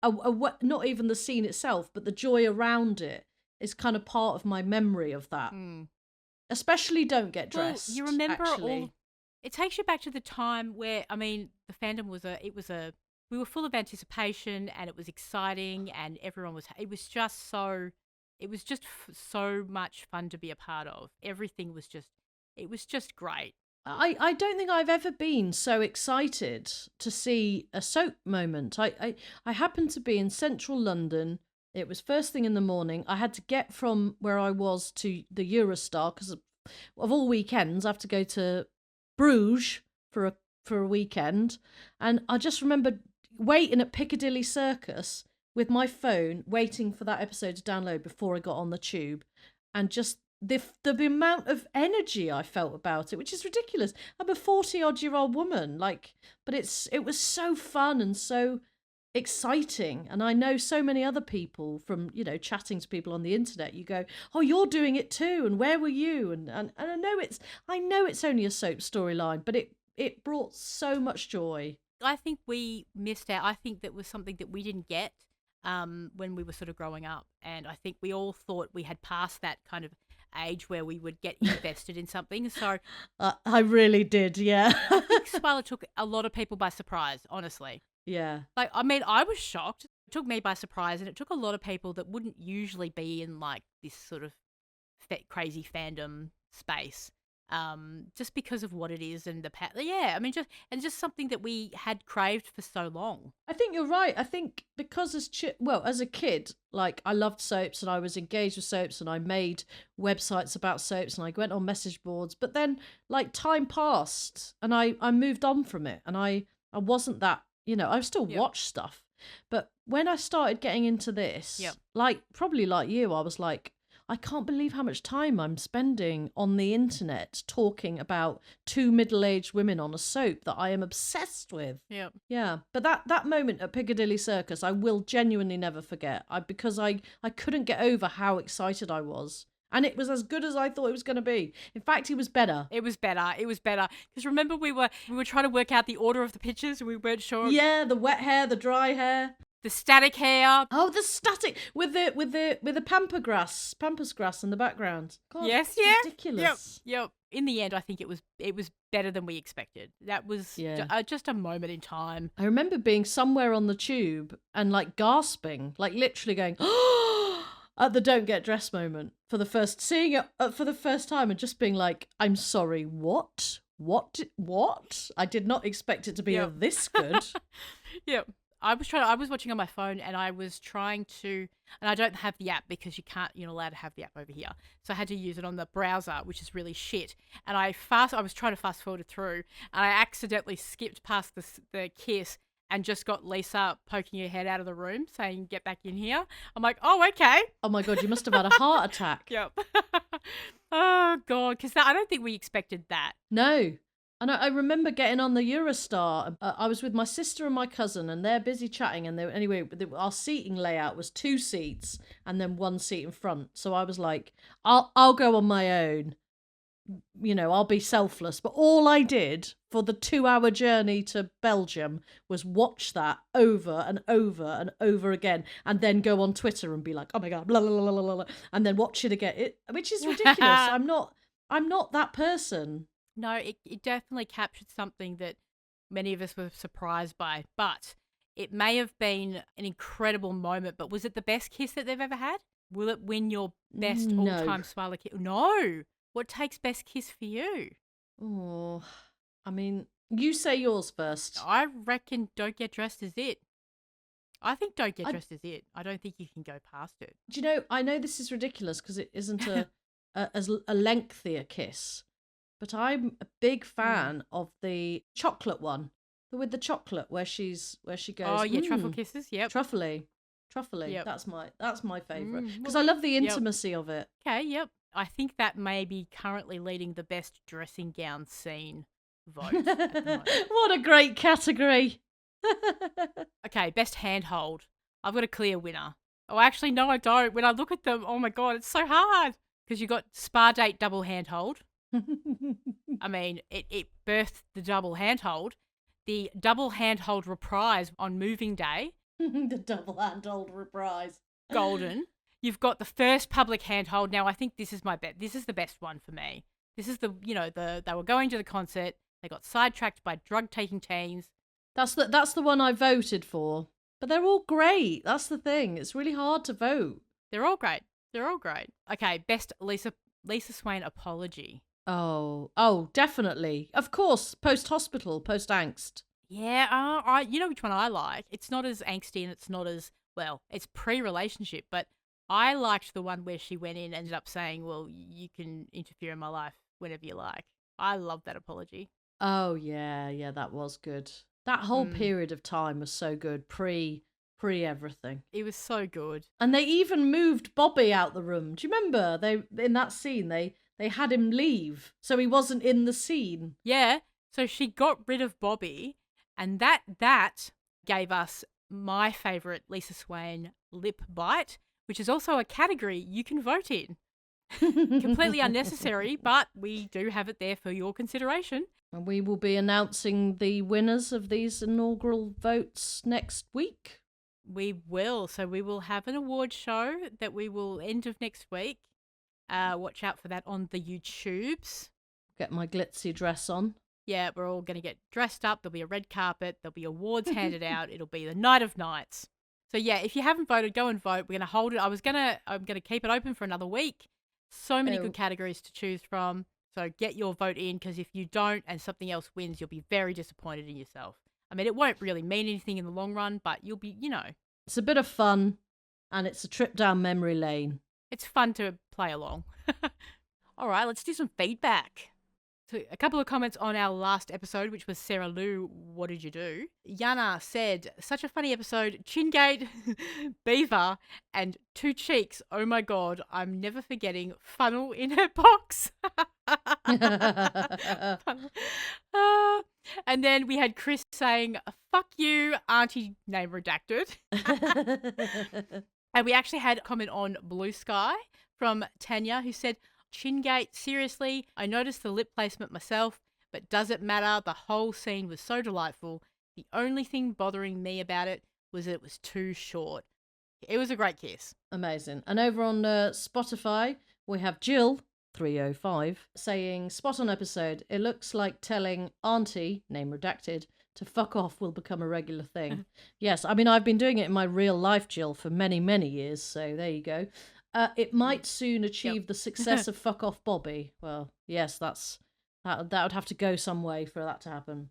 not even the scene itself, but the joy around it is kind of part of my memory of that. Especially Don't Get Dressed. Well, you remember it takes you back to the time where, I mean, the fandom we were full of anticipation and it was exciting and it was just so much fun to be a part of. Everything was just great. I don't think I've ever been so excited to see a soap moment. I happened to be in central London. It was first thing in the morning. I had to get from where I was to the Eurostar because of all weekends. I have to go to Bruges for a weekend. And I just remember waiting at Piccadilly Circus with my phone, waiting for that episode to download before I got on the tube, and just the amount of energy I felt about it, which is ridiculous. I'm a 40-odd-year-old woman, but it was so fun and so exciting. And I know so many other people from, chatting to people on the internet. You go, oh, you're doing it too, and where were you? And I know it's only a soap storyline, but it brought so much joy. I think we missed out. I think that was something that we didn't get when we were sort of growing up. And I think we all thought we had passed that kind of age where we would get invested in something. So I really did, yeah. I think Spoiler took a lot of people by surprise, honestly. Yeah. I was shocked. It took me by surprise, and it took a lot of people that wouldn't usually be in this sort of crazy fandom space. Just because of what it is and just something that we had craved for so long. I think you're right. I think because as a kid, I loved soaps and I was engaged with soaps and I made websites about soaps and I went on message boards. But then time passed and I moved on from it, and I wasn't that, I still watched stuff. But when I started getting into this, probably like you, I was like, I can't believe how much time I'm spending on the internet talking about two middle-aged women on a soap that I am obsessed with. Yeah. Yeah. But that moment at Piccadilly Circus, I will genuinely never forget. Because I couldn't get over how excited I was. And it was as good as I thought it was going to be. In fact, it was better. It was better. Because remember, we were trying to work out the order of the pictures and we weren't sure. Yeah, the wet hair, the dry hair. The static hair. Oh, the static with the pampas grass in the background. God, yes, ridiculous. Yep. In the end, I think it was better than we expected. That was just a moment in time. I remember being somewhere on the tube and gasping, literally going at the Don't Get Dressed moment seeing it for the first time and just being like, I'm sorry, what? I did not expect it to be this good. Yep. I was watching on my phone and I was trying to, and I don't have the app because you're not allowed to have the app over here. So I had to use it on the browser, which is really shit. And I was trying to fast forward it through and I accidentally skipped past the kiss and just got Lisa poking her head out of the room saying, get back in here. I'm like, oh, okay. Oh my God, you must have had a heart attack. Yep. Oh God, because I don't think we expected that. No. And I remember getting on the Eurostar. I was with my sister and my cousin, and they're busy chatting. And our seating layout was 2 seats and then 1 seat in front. So I was like, I'll go on my own. I'll be selfless. But all I did for the 2-hour journey to Belgium was watch that over and over and over again, and then go on Twitter and be like, oh my God, blah, blah, blah, blah, blah, and then watch it again. Which is ridiculous. I'm not that person. No, it definitely captured something that many of us were surprised by. But it may have been an incredible moment. But was it the best kiss that they've ever had? Will it win your best No. all-time Swarla kiss? No. What takes best kiss for you? Oh, I mean, you say yours first. I reckon Don't Get Dressed is it. I think Don't Get Dressed is it. I don't think you can go past it. Do you know, I know this is ridiculous because it isn't a lengthier kiss, but I'm a big fan of the chocolate one. With the chocolate where she goes. Oh yeah, truffle kisses. Yep. Truffly. Yep. That's my favourite because I love the intimacy of it. Okay. Yep. I think that may be currently leading the best dressing gown scene vote. At the moment. What a great category. Okay, best handhold. I've got a clear winner. Oh, actually, no, I don't. When I look at them, oh my God, it's so hard. Because you got Spa Date double handhold. I mean, it birthed the double handhold. The double handhold reprise on moving day. The double handhold reprise. Golden. You've got the first public handhold. Now, I think this is my bet. This is the best one for me. This is they were going to the concert. They got sidetracked by drug-taking teens. That's the one I voted for. But they're all great. That's the thing. It's really hard to vote. They're all great. Okay, best Lisa Swain apology. Oh, definitely. Of course, post-hospital, post-angst. Yeah, you know which one I like. It's not as angsty and it's not as, well, it's pre-relationship, but I liked the one where she went in and ended up saying, well, you can interfere in my life whenever you like. I love that apology. Oh, yeah, that was good. That whole period of time was so good, pre everything. It was so good. And they even moved Bobby out the room. Do you remember? In that scene, they had him leave, so he wasn't in the scene. Yeah, so she got rid of Bobby, and that gave us my favourite Lisa Swain lip bite, which is also a category you can vote in. Completely unnecessary, but we do have it there for your consideration. And we will be announcing the winners of these inaugural votes next week. We will. So we will have an award show that we will end of next week. Watch out for that on the YouTubes. Get my glitzy dress on. Yeah, we're all going to get dressed up. There'll be a red carpet. There'll be awards handed out. It'll be the night of nights. So yeah, if you haven't voted, go and vote. We're going to hold it. I'm going to keep it open for another week. So many good categories to choose from. So get your vote in, because if you don't and something else wins, you'll be very disappointed in yourself. I mean, it won't really mean anything in the long run, but you'll be, It's a bit of fun, and it's a trip down memory lane. It's fun to play along. All right, let's do some feedback. So a couple of comments on our last episode, which was Sarah Lou, what did you do? Yana said, such a funny episode, Chingate, Beaver, and Two Cheeks. Oh my God, I'm never forgetting funnel in her box. And then we had Chris saying, fuck you, auntie name redacted. And we actually had a comment on Blue Sky from Tanya, who said, Chingate, seriously, I noticed the lip placement myself, but does it matter? The whole scene was so delightful. The only thing bothering me about it was that it was too short. It was a great kiss. Amazing. And over on Spotify, we have Jill, 305, saying, spot on episode. It looks like telling auntie, name redacted, to fuck off will become a regular thing. Yes, I mean, I've been doing it in my real life, Jill, for many, many years, so there you go. It might soon achieve the success of Fuck Off Bobby. Well, yes, that would have to go some way for that to happen.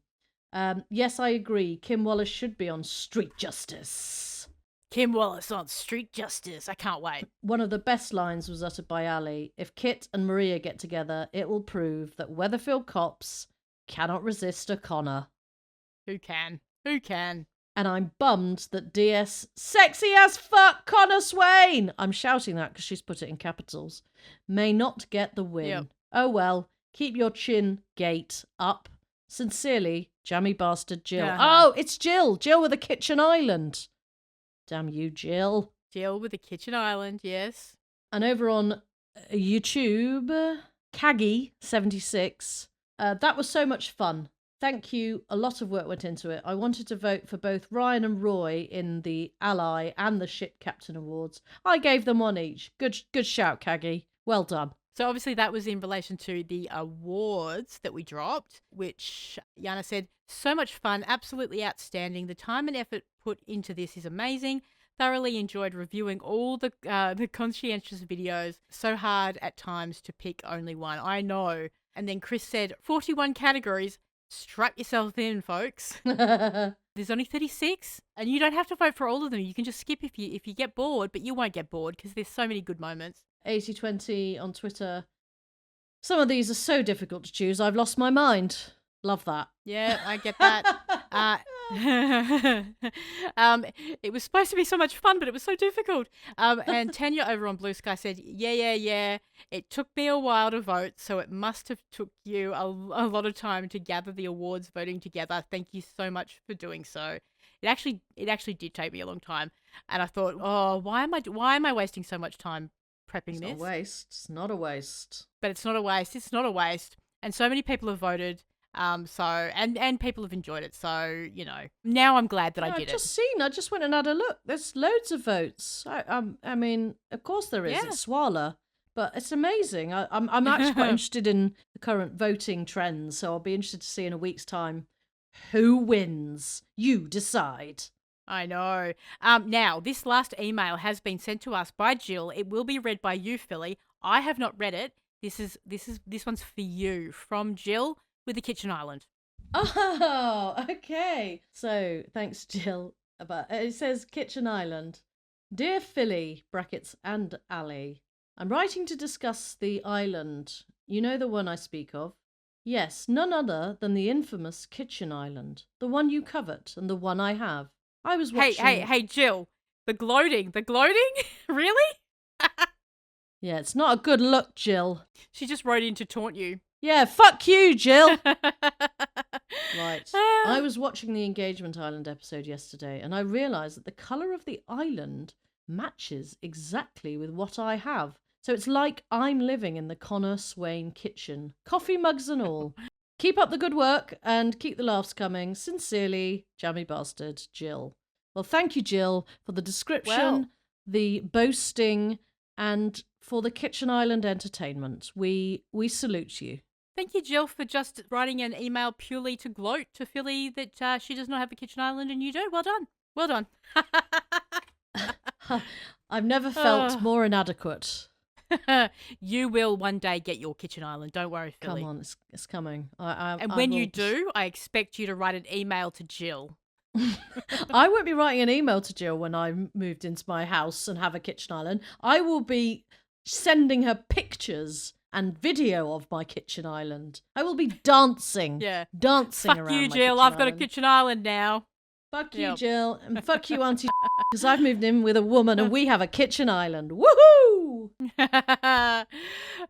Yes, I agree. Kim Wallace should be on Street Justice. Kim Wallace on Street Justice. I can't wait. One of the best lines was uttered by Ali. If Kit and Maria get together, it will prove that Weatherfield cops cannot resist a Connor. Who can? Who can? And I'm bummed that DS sexy as fuck Connor Swain, I'm shouting that because she's put it in capitals, may not get the win. Yep. Oh well, keep your chin gate up. Sincerely, jammy bastard Jill. Oh, it's Jill. Jill with a kitchen island. Damn you, Jill. Jill with a kitchen island, yes. And over on YouTube, Kaggy76. That was so much fun. Thank you. A lot of work went into it. I wanted to vote for both Ryan and Roy in the Ally and the Ship Captain Awards. I gave them one each. Good shout, Kaggy. Well done. So obviously that was in relation to the awards that we dropped, which Yana said, so much fun, absolutely outstanding. The time and effort put into this is amazing. Thoroughly enjoyed reviewing all the conscientious videos. So hard at times to pick only one. I know. And then Chris said, 41 categories. Strap yourself in, folks. There's only 36, and you don't have to vote for all of them. You can just skip if you get bored, but you won't get bored because there's so many good moments. 8020 on Twitter. Some of these are so difficult to choose, I've lost my mind. Love that. Yeah, I get that. It was supposed to be so much fun, but it was so difficult. And Tanya over on Blue Sky said, yeah. It took me a while to vote, so it must have took you a lot of time to gather the awards voting together. Thank you so much for doing so. It actually did take me a long time, and I thought, oh, why am I wasting so much time prepping this? It's not a waste. It's not a waste. But it's not a waste. It's not a waste. And so many people have voted. And people have enjoyed it. So, now I'm glad that I did it. I just went and had a look. There's loads of votes. I mean, of course there is. Yeah. It's Swala, but it's amazing. I'm actually quite interested in the current voting trends. So I'll be interested to see in a week's time who wins. You decide. I know. Now, this last email has been sent to us by Jill. It will be read by you, Philly. I have not read it. This one's for you from Jill with the Kitchen Island. Oh, okay. So, thanks, Jill. It says Kitchen Island. Dear Philly, brackets, and Ali, I'm writing to discuss the island. You know the one I speak of? Yes, none other than the infamous Kitchen Island. The one you covet and the one I have. I was watching... Hey, Jill. The gloating? Really? Yeah, it's not a good look, Jill. She just wrote in to taunt you. Yeah, fuck you, Jill. Right. I was watching the Engagement Island episode yesterday, and I realised that the colour of the island matches exactly with what I have. So it's like I'm living in the Connor Swain kitchen. Coffee mugs and all. Keep up the good work and keep the laughs coming. Sincerely, jammy bastard, Jill. Well, thank you, Jill, for the description, the boasting, and for the Kitchen Island entertainment. We salute you. Thank you, Jill, for just writing an email purely to gloat to Philly that she does not have a Kitchen Island and you do. Well done. Well done. I've never felt more inadequate. You will one day get your Kitchen Island. Don't worry, Philly. Come on, it's coming. When you do, I expect you to write an email to Jill. I won't be writing an email to Jill when I moved into my house and have a Kitchen Island. I will be sending her pictures and video of my Kitchen Island. I will be dancing. Yeah. Dancing around Fuck you, my Jill. I've got a Kitchen Island now. Fuck you, Jill. And fuck you, Auntie, because I've moved in with a woman and we have a Kitchen Island. Woohoo!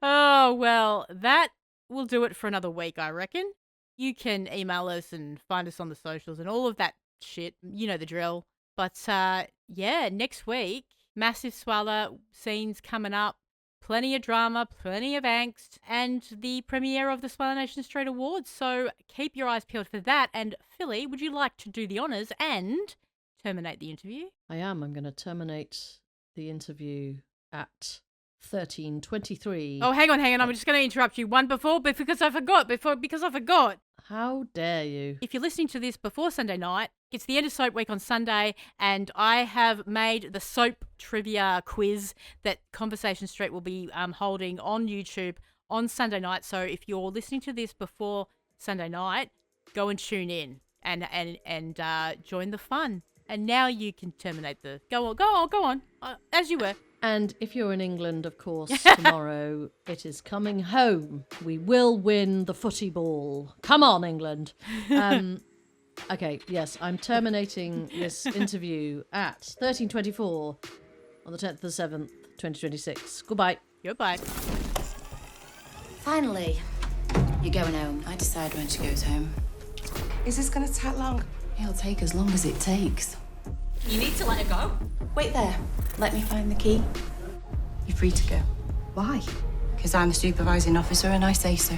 Oh, well, that will do it for another week, I reckon. You can email us and find us on the socials and all of that shit. You know the drill. But, yeah, next week, massive Swallow scenes coming up. Plenty of drama, plenty of angst, and the premiere of the Swarlanation Street Awards. So keep your eyes peeled for that. And Philly, would you like to do the honours and terminate the interview? I am. I'm going to terminate the interview at 13:23. Oh, hang on. I'm just going to interrupt you because I forgot. How dare you? If you're listening to this before Sunday night, it's the end of soap week on Sunday, and I have made the soap trivia quiz that Conversation Street will be holding on YouTube on Sunday night. So if you're listening to this before Sunday night, go and tune in and join the fun. And now you can terminate the... Go on, as you were. And if you're in England, of course, tomorrow it is coming home. We will win the footy ball. Come on, England. Okay, yes, I'm terminating this interview at 13:24 on the 10th of the 7th, 2026. Goodbye. Goodbye. Finally, you're going home. I decide when she goes home. Is this going to take long? It'll take as long as it takes. You need to let her go. Wait there. Let me find the key. You're free to go. Why? Because I'm a supervising officer and I say so.